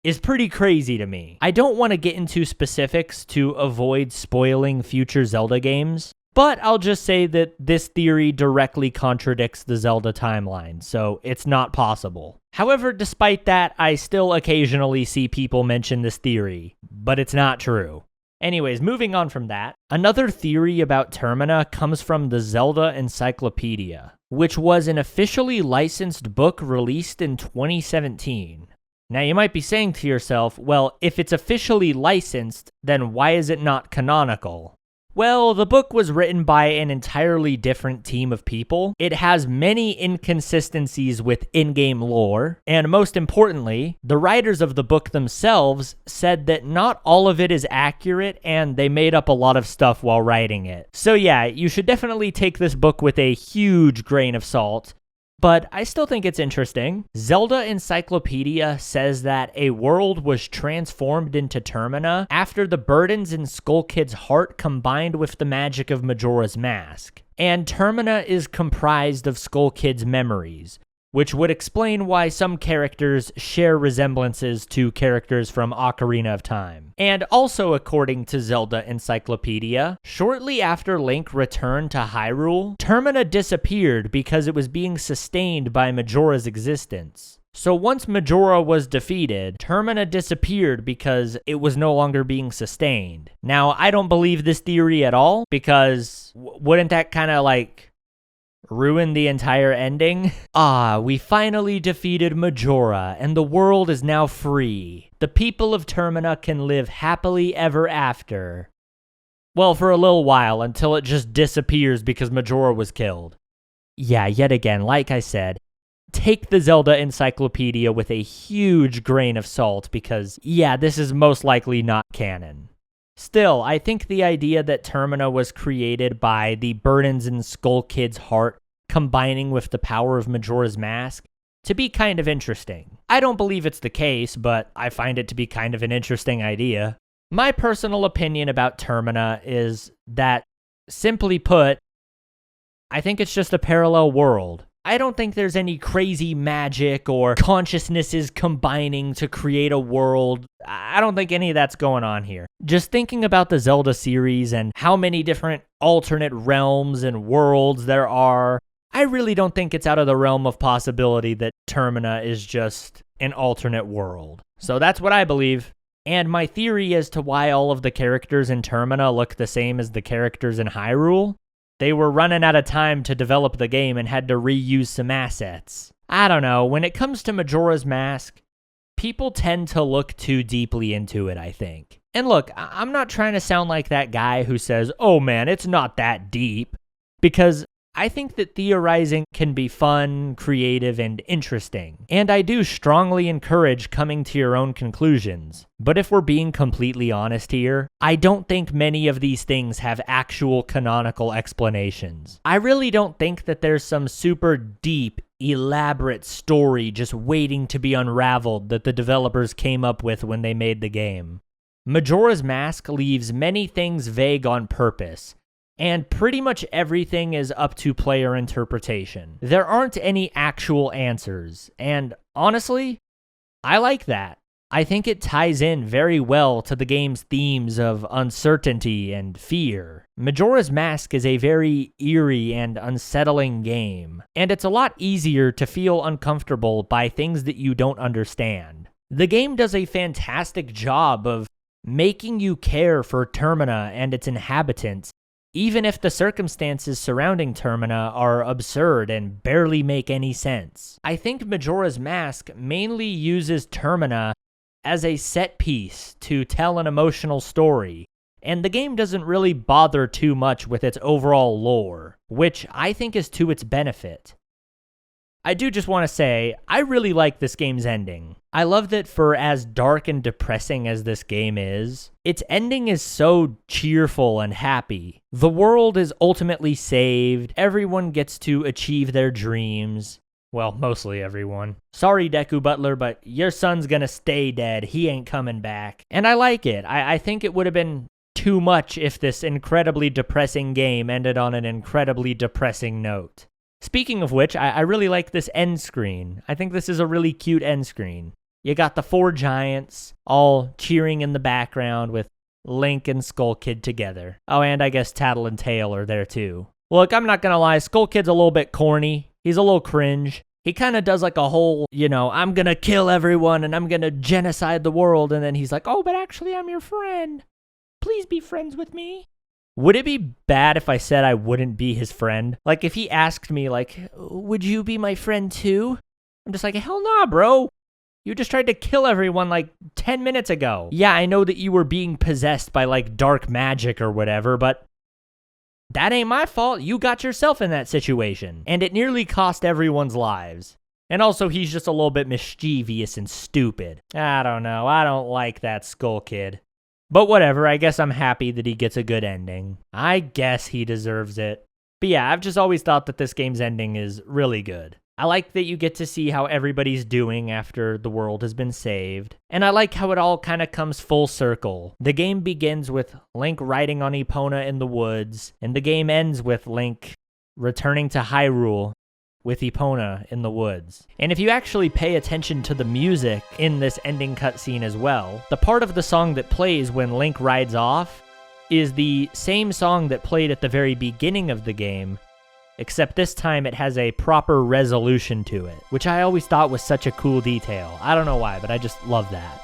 is pretty crazy to me. I don't want to get into specifics to avoid spoiling future Zelda games, but I'll just say that this theory directly contradicts the Zelda timeline, so it's not possible. However, despite that, I still occasionally see people mention this theory, but it's not true. Anyways, moving on from that, another theory about Termina comes from the Zelda Encyclopedia, which was an officially licensed book released in 2017. Now, you might be saying to yourself, well, if it's officially licensed, then why is it not canonical? Well, the book was written by an entirely different team of people. It has many inconsistencies with in-game lore, and most importantly, the writers of the book themselves said that not all of it is accurate and they made up a lot of stuff while writing it. So yeah, you should definitely take this book with a huge grain of salt, but I still think it's interesting. Zelda Encyclopedia says that a world was transformed into Termina after the burdens in Skull Kid's heart combined with the magic of Majora's Mask. And Termina is comprised of Skull Kid's memories, which would explain why some characters share resemblances to characters from Ocarina of Time. And also according to Zelda Encyclopedia, shortly after Link returned to Hyrule, Termina disappeared because it was being sustained by Majora's existence. So once Majora was defeated, Termina disappeared because it was no longer being sustained. Now, I don't believe this theory at all, because wouldn't that kind of ruin the entire ending? We finally defeated Majora, and the world is now free. The people of Termina can live happily ever after. Well, for a little while, until it just disappears because Majora was killed. Yeah, yet again, like I said, take the Zelda Encyclopedia with a huge grain of salt because, yeah, this is most likely not canon. Still, I think the idea that Termina was created by the burdens in Skull Kid's heart combining with the power of Majora's Mask to be kind of interesting. I don't believe it's the case, but I find it to be kind of an interesting idea. My personal opinion about Termina is that, simply put, I think it's just a parallel world. I don't think there's any crazy magic or consciousnesses combining to create a world. I don't think any of that's going on here. Just thinking about the Zelda series and how many different alternate realms and worlds there are, I really don't think it's out of the realm of possibility that Termina is just an alternate world. So that's what I believe. And my theory as to why all of the characters in Termina look the same as the characters in Hyrule: they were running out of time to develop the game and had to reuse some assets. I don't know, when it comes to Majora's Mask, people tend to look too deeply into it, I think. And look, I'm not trying to sound like that guy who says, oh man, it's not that deep, because I think that theorizing can be fun, creative, and interesting. And I do strongly encourage coming to your own conclusions. But if we're being completely honest here, I don't think many of these things have actual canonical explanations. I really don't think that there's some super deep, elaborate story just waiting to be unraveled that the developers came up with when they made the game. Majora's Mask leaves many things vague on purpose, and pretty much everything is up to player interpretation. There aren't any actual answers, and honestly, I like that. I think it ties in very well to the game's themes of uncertainty and fear. Majora's Mask is a very eerie and unsettling game, and it's a lot easier to feel uncomfortable by things that you don't understand. The game does a fantastic job of making you care for Termina and its inhabitants, even if the circumstances surrounding Termina are absurd and barely make any sense. I think Majora's Mask mainly uses Termina as a set piece to tell an emotional story, and the game doesn't really bother too much with its overall lore, which I think is to its benefit. I do just want to say, I really like this game's ending. I love that for as dark and depressing as this game is, its ending is so cheerful and happy. The world is ultimately saved, everyone gets to achieve their dreams. Well, mostly everyone. Sorry, Deku Butler, but your son's gonna stay dead. He ain't coming back. And I like it. I think it would have been too much if this incredibly depressing game ended on an incredibly depressing note. Speaking of which, I really like this end screen. I think this is a really cute end screen. You got the 4 giants all cheering in the background with Link and Skull Kid together. Oh, and I guess Tattle and Tail are there too. Look, I'm not gonna lie, Skull Kid's a little bit corny. He's a little cringe. He kind of does like a whole, I'm gonna kill everyone and I'm gonna genocide the world, and then he's like, oh, but actually I'm your friend. Please be friends with me. Would it be bad if I said I wouldn't be his friend? Like, if he asked me, like, would you be my friend too? I'm just like, hell nah, bro. You just tried to kill everyone like 10 minutes ago. Yeah, I know that you were being possessed by like dark magic or whatever, but that ain't my fault. You got yourself in that situation. And it nearly cost everyone's lives. And also, he's just a little bit mischievous and stupid. I don't know. I don't like that Skull Kid. But whatever, I guess I'm happy that he gets a good ending. I guess he deserves it. But yeah, I've just always thought that this game's ending is really good. I like that you get to see how everybody's doing after the world has been saved. And I like how it all kind of comes full circle. The game begins with Link riding on Epona in the woods, and the game ends with Link returning to Hyrule with Epona in the woods. And if you actually pay attention to the music in this ending cutscene as well, the part of the song that plays when Link rides off is the same song that played at the very beginning of the game, except this time it has a proper resolution to it, which I always thought was such a cool detail. I don't know why, but I just love that.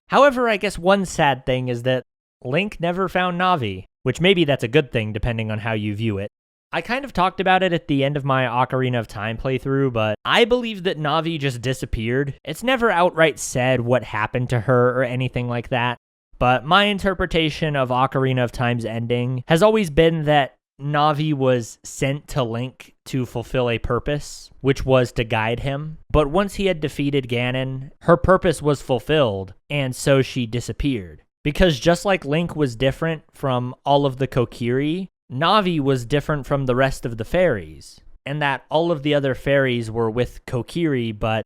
However, I guess one sad thing is that Link never found Navi, which maybe that's a good thing depending on how you view it. I kind of talked about it at the end of my Ocarina of Time playthrough, but I believe that Navi just disappeared. It's never outright said what happened to her or anything like that, but my interpretation of Ocarina of Time's ending has always been that Navi was sent to Link to fulfill a purpose, which was to guide him. But once he had defeated Ganon, her purpose was fulfilled, and so she disappeared. Because just like Link was different from all of the Kokiri, Navi was different from the rest of the fairies, and that all of the other fairies were with Kokiri, but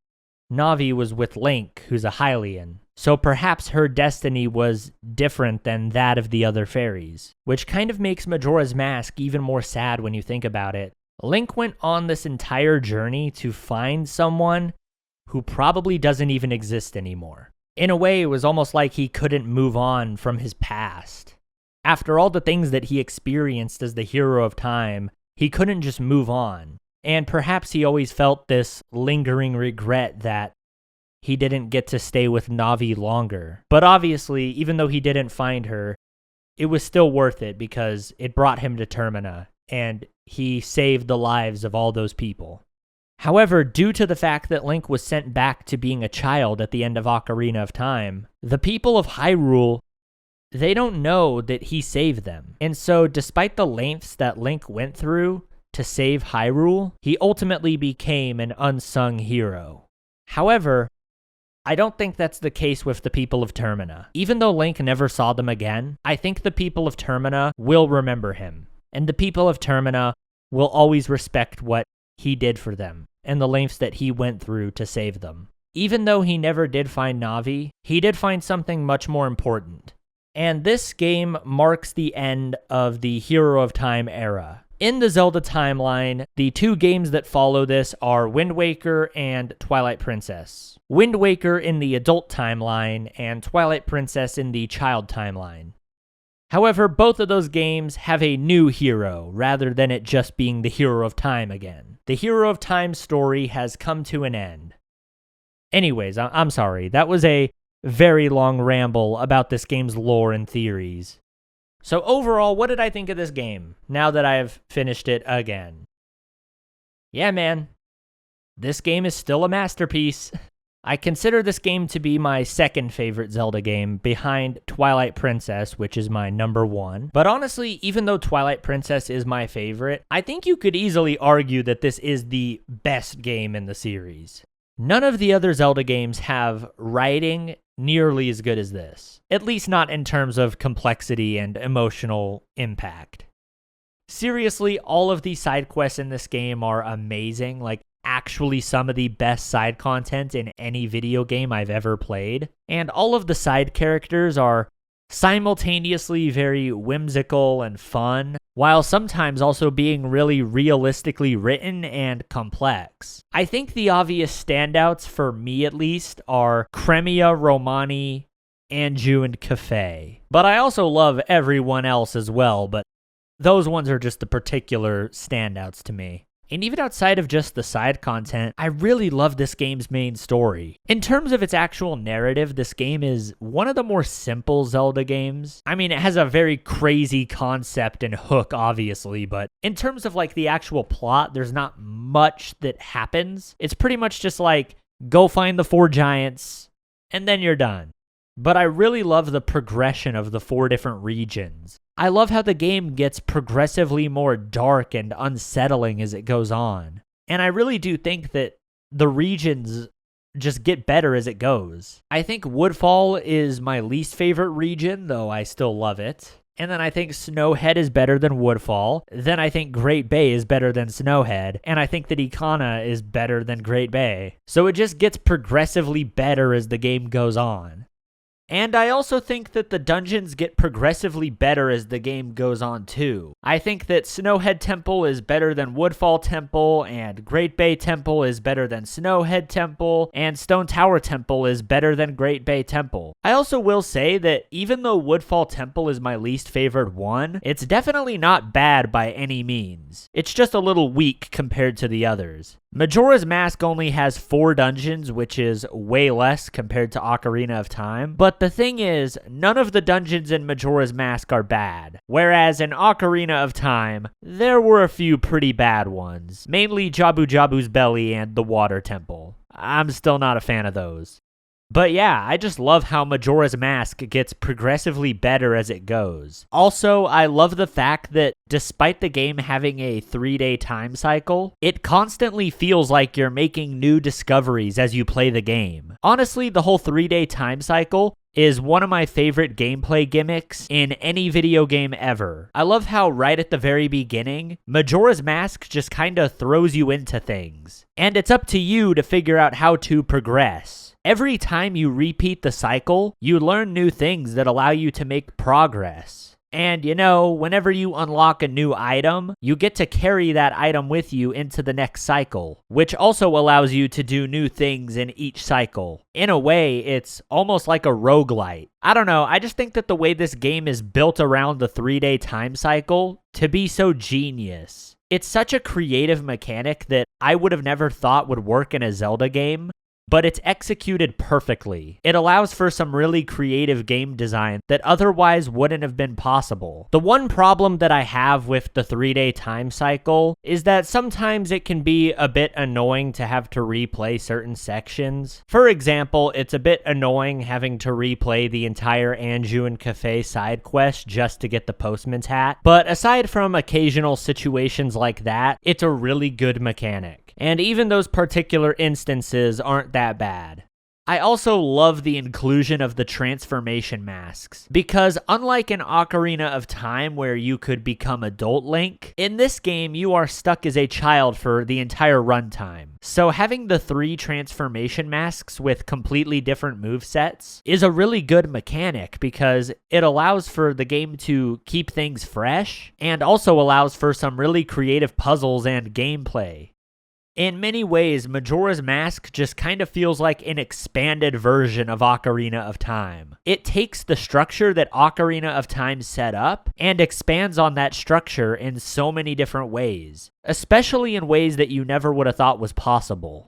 Navi was with Link, who's a Hylian. So perhaps her destiny was different than that of the other fairies, which kind of makes Majora's Mask even more sad when you think about it. Link went on this entire journey to find someone who probably doesn't even exist anymore. In a way, it was almost like he couldn't move on from his past. After all the things that he experienced as the hero of time, he couldn't just move on. And perhaps he always felt this lingering regret that he didn't get to stay with Navi longer. But obviously, even though he didn't find her, it was still worth it because it brought him to Termina, and he saved the lives of all those people. However, due to the fact that Link was sent back to being a child at the end of Ocarina of Time, the people of Hyrule, they don't know that he saved them. And so, despite the lengths that Link went through to save Hyrule, he ultimately became an unsung hero. However, I don't think that's the case with the people of Termina. Even though Link never saw them again, I think the people of Termina will remember him. And the people of Termina will always respect what he did for them and the lengths that he went through to save them. Even though he never did find Navi, he did find something much more important. And this game marks the end of the Hero of Time era. In the Zelda timeline, the 2 games that follow this are Wind Waker and Twilight Princess. Wind Waker in the adult timeline and Twilight Princess in the child timeline. However, both of those games have a new hero, rather than it just being the Hero of Time again. The Hero of Time story has come to an end. Anyways, I'm sorry, that was a very long ramble about this game's lore and theories. So overall, what did I think of this game now that I've finished it again? Yeah, man, this game is still a masterpiece. I consider this game to be my second favorite Zelda game, behind Twilight Princess, which is my number one. But honestly, even though Twilight Princess is my favorite, I think you could easily argue that this is the best game in the series. None of the other Zelda games have writing nearly as good as this, at least not in terms of complexity and emotional impact. Seriously, all of the side quests in this game are amazing, like actually some of the best side content in any video game I've ever played. And all of the side characters are simultaneously very whimsical and fun, while sometimes also being really realistically written and complex. I think the obvious standouts, for me at least, are Cremia, Romani, Anju, and Cafe. But I also love everyone else as well, but those ones are just the particular standouts to me. And even outside of just the side content, I really love this game's main story. In terms of its actual narrative, this game is one of the more simple Zelda games. I mean, it has a very crazy concept and hook, obviously, but in terms of like the actual plot, there's not much that happens. It's pretty much just like, go find the 4 giants, and then you're done. But I really love the progression of the 4 different regions. I love how the game gets progressively more dark and unsettling as it goes on. And I really do think that the regions just get better as it goes. I think Woodfall is my least favorite region, though I still love it. And then I think Snowhead is better than Woodfall. Then I think Great Bay is better than Snowhead. And I think that Ikana is better than Great Bay. So it just gets progressively better as the game goes on. And I also think that the dungeons get progressively better as the game goes on too. I think that Snowhead Temple is better than Woodfall Temple, and Great Bay Temple is better than Snowhead Temple, and Stone Tower Temple is better than Great Bay Temple. I also will say that even though Woodfall Temple is my least favorite one, it's definitely not bad by any means. It's just a little weak compared to the others. Majora's Mask only has 4 dungeons, which is way less compared to Ocarina of Time. But the thing is, none of the dungeons in Majora's Mask are bad. Whereas in Ocarina of Time, there were a few pretty bad ones. Mainly Jabu Jabu's Belly and the Water Temple. I'm still not a fan of those. But yeah, I just love how Majora's Mask gets progressively better as it goes. Also, I love the fact that despite the game having a 3-day time cycle, it constantly feels like you're making new discoveries as you play the game. Honestly, the whole 3-day time cycle is one of my favorite gameplay gimmicks in any video game ever. I love how right at the very beginning, Majora's Mask just kinda throws you into things. And it's up to you to figure out how to progress. Every time you repeat the cycle, you learn new things that allow you to make progress. And you know, whenever you unlock a new item, you get to carry that item with you into the next cycle, which also allows you to do new things in each cycle. In a way, it's almost like a roguelite. I don't know, I just think that the way this game is built around the 3-day time cycle to be so genius. It's such a creative mechanic that I would have never thought would work in a Zelda game, but it's executed perfectly. It allows for some really creative game design that otherwise wouldn't have been possible. The one problem that I have with the 3-day time cycle is that sometimes it can be a bit annoying to have to replay certain sections. For example, it's a bit annoying having to replay the entire Anju and Cafe side quest just to get the postman's hat. But aside from occasional situations like that, it's a really good mechanic. And even those particular instances aren't that bad. I also love the inclusion of the transformation masks, because unlike in Ocarina of Time where you could become adult Link, in this game you are stuck as a child for the entire runtime. So having the 3 transformation masks with completely different movesets is a really good mechanic because it allows for the game to keep things fresh and also allows for some really creative puzzles and gameplay. In many ways, Majora's Mask just kind of feels like an expanded version of Ocarina of Time. It takes the structure that Ocarina of Time set up and expands on that structure in so many different ways, especially in ways that you never would have thought was possible.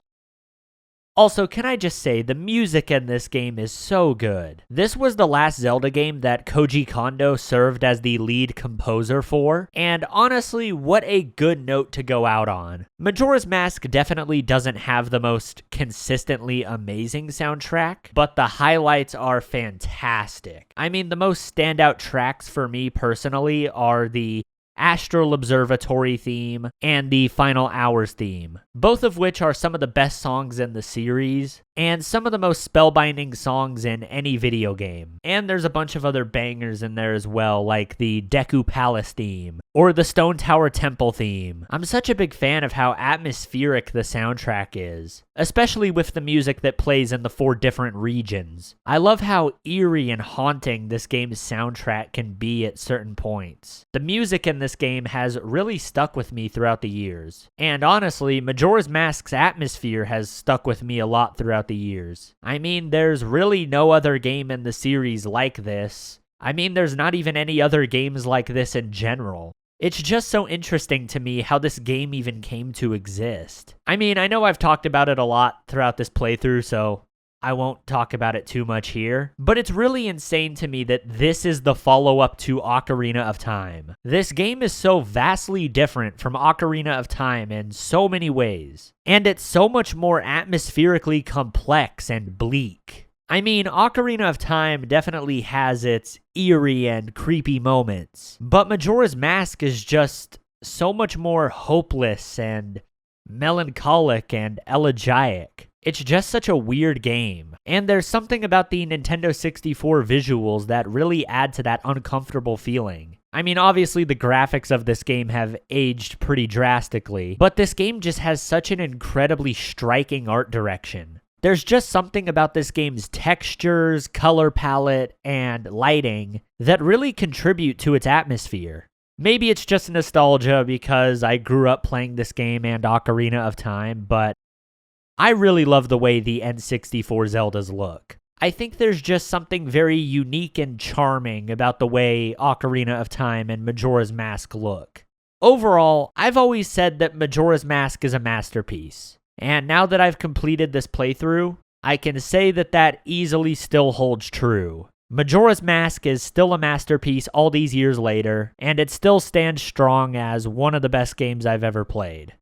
Also, can I just say, the music in this game is so good. This was the last Zelda game that Koji Kondo served as the lead composer for, and honestly, what a good note to go out on. Majora's Mask definitely doesn't have the most consistently amazing soundtrack, but the highlights are fantastic. I mean, the most standout tracks for me personally are the Astral Observatory theme and the Final Hours theme, both of which are some of the best songs in the series and some of the most spellbinding songs in any video game. And there's a bunch of other bangers in there as well, like the Deku Palace theme or the Stone Tower Temple theme. I'm such a big fan of how atmospheric the soundtrack is, especially with the music that plays in the 4 different regions. I love how eerie and haunting this game's soundtrack can be at certain points. The music in this game has really stuck with me throughout the years. And honestly, Majora's Mask's atmosphere has stuck with me a lot throughout the years. I mean, there's really no other game in the series like this. I mean, there's not even any other games like this in general. It's just so interesting to me how this game even came to exist. I mean, I know I've talked about it a lot throughout this playthrough, so I won't talk about it too much here, but it's really insane to me that this is the follow-up to Ocarina of Time. This game is so vastly different from Ocarina of Time in so many ways, and it's so much more atmospherically complex and bleak. I mean, Ocarina of Time definitely has its eerie and creepy moments, but Majora's Mask is just so much more hopeless and melancholic and elegiac. It's just such a weird game, and there's something about the Nintendo 64 visuals that really add to that uncomfortable feeling. I mean, obviously the graphics of this game have aged pretty drastically, but this game just has such an incredibly striking art direction. There's just something about this game's textures, color palette, and lighting that really contribute to its atmosphere. Maybe it's just nostalgia because I grew up playing this game and Ocarina of Time, but I really love the way the N64 Zeldas look. I think there's just something very unique and charming about the way Ocarina of Time and Majora's Mask look. Overall, I've always said that Majora's Mask is a masterpiece. And now that I've completed this playthrough, I can say that that easily still holds true. Majora's Mask is still a masterpiece all these years later, and it still stands strong as one of the best games I've ever played.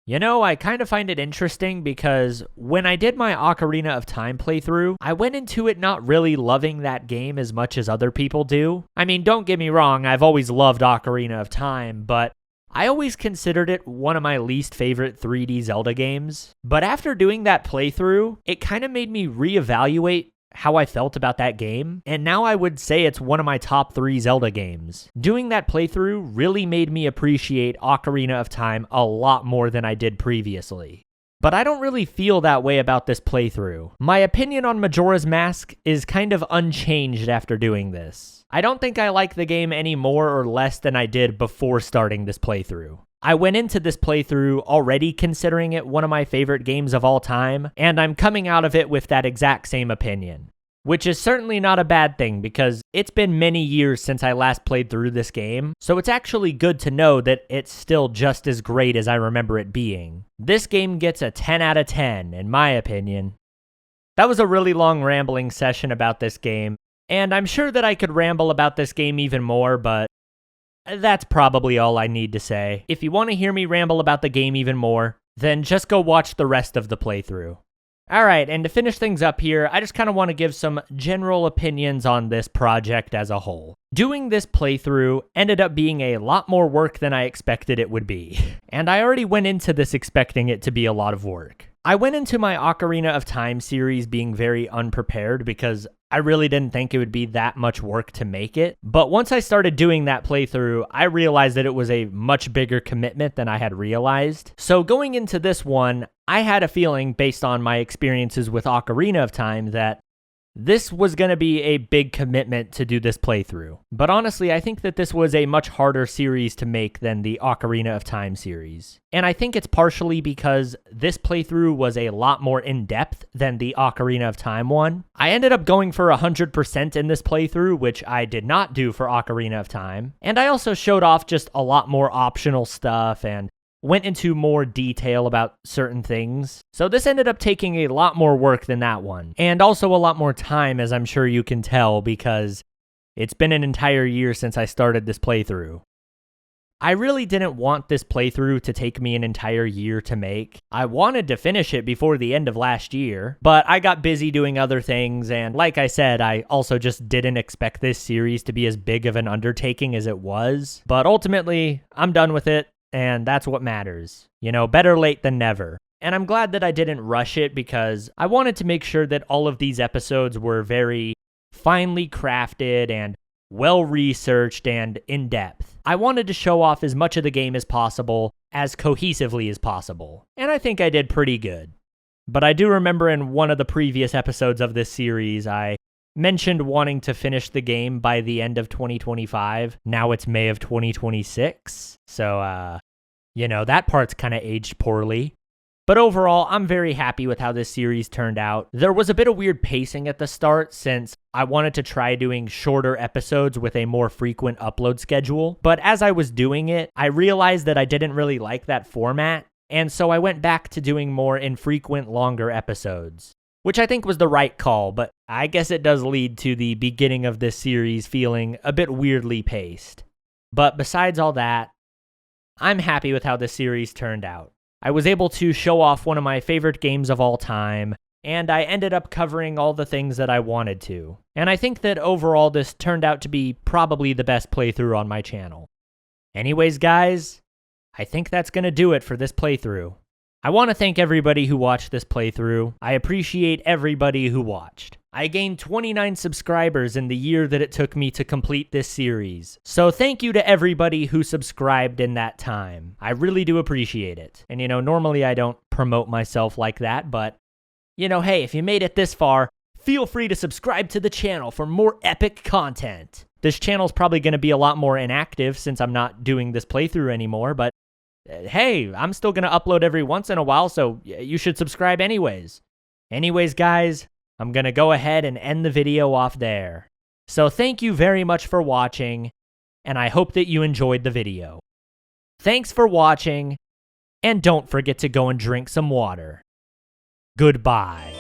You know, I kind of find it interesting because when I did my Ocarina of Time playthrough, I went into it not really loving that game as much as other people do. I mean, don't get me wrong, I've always loved Ocarina of Time, but I always considered it one of my least favorite 3D Zelda games. But after doing that playthrough, it kind of made me reevaluate how I felt about that game, and now I would say it's one of my top 3 Zelda games. Doing that playthrough really made me appreciate Ocarina of Time a lot more than I did previously. But I don't really feel that way about this playthrough. My opinion on Majora's Mask is kind of unchanged after doing this. I don't think I like the game any more or less than I did before starting this playthrough. I went into this playthrough already considering it one of my favorite games of all time, and I'm coming out of it with that exact same opinion. Which is certainly not a bad thing because it's been many years since I last played through this game, so it's actually good to know that it's still just as great as I remember it being. This game gets a 10 out of 10, in my opinion. That was a really long rambling session about this game, and I'm sure that I could ramble about this game even more, but that's probably all I need to say. If you want to hear me ramble about the game even more, then just go watch the rest of the playthrough. Alright, and to finish things up here, I just kind of want to give some general opinions on this project as a whole. Doing this playthrough ended up being a lot more work than I expected it would be, and I already went into this expecting it to be a lot of work. I went into my Ocarina of Time series being very unprepared because I really didn't think it would be that much work to make it, but once I started doing that playthrough, I realized that it was a much bigger commitment than I had realized. So going into this one, I had a feeling based on my experiences with Ocarina of Time that this was going to be a big commitment to do this playthrough. But honestly, I think that this was a much harder series to make than the Ocarina of Time series. And I think it's partially because this playthrough was a lot more in-depth than the Ocarina of Time one. I ended up going for 100% in this playthrough, which I did not do for Ocarina of Time. And I also showed off just a lot more optional stuff and went into more detail about certain things. So this ended up taking a lot more work than that one. And also a lot more time, as I'm sure you can tell, because it's been an entire year since I started this playthrough. I really didn't want this playthrough to take me an entire year to make. I wanted to finish it before the end of last year, but I got busy doing other things, and like I said, I also just didn't expect this series to be as big of an undertaking as it was. But ultimately, I'm done with it, and that's what matters. You know, better late than never. And I'm glad that I didn't rush it because I wanted to make sure that all of these episodes were very finely crafted and well-researched and in-depth. I wanted to show off as much of the game as possible, as cohesively as possible, and I think I did pretty good. But I do remember in one of the previous episodes of this series, I mentioned wanting to finish the game by the end of 2025. Now it's May of 2026, so, you know, that part's kind of aged poorly. But overall, I'm very happy with how this series turned out. There was a bit of weird pacing at the start since I wanted to try doing shorter episodes with a more frequent upload schedule. But as I was doing it, I realized that I didn't really like that format, and so I went back to doing more infrequent, longer episodes. Which I think was the right call, but I guess it does lead to the beginning of this series feeling a bit weirdly paced. But besides all that, I'm happy with how this series turned out. I was able to show off one of my favorite games of all time, and I ended up covering all the things that I wanted to. And I think that overall this turned out to be probably the best playthrough on my channel. Anyways, guys, I think that's going to do it for this playthrough. I want to thank everybody who watched this playthrough. I appreciate everybody who watched. I gained 29 subscribers in the year that it took me to complete this series. So thank you to everybody who subscribed in that time. I really do appreciate it. And you know, normally I don't promote myself like that, but you know, hey, if you made it this far, feel free to subscribe to the channel for more epic content. This channel's probably going to be a lot more inactive since I'm not doing this playthrough anymore, but hey, I'm still going to upload every once in a while, so you should subscribe anyways. Anyways, guys, I'm going to go ahead and end the video off there. So thank you very much for watching, and I hope that you enjoyed the video. Thanks for watching, and don't forget to go and drink some water. Goodbye.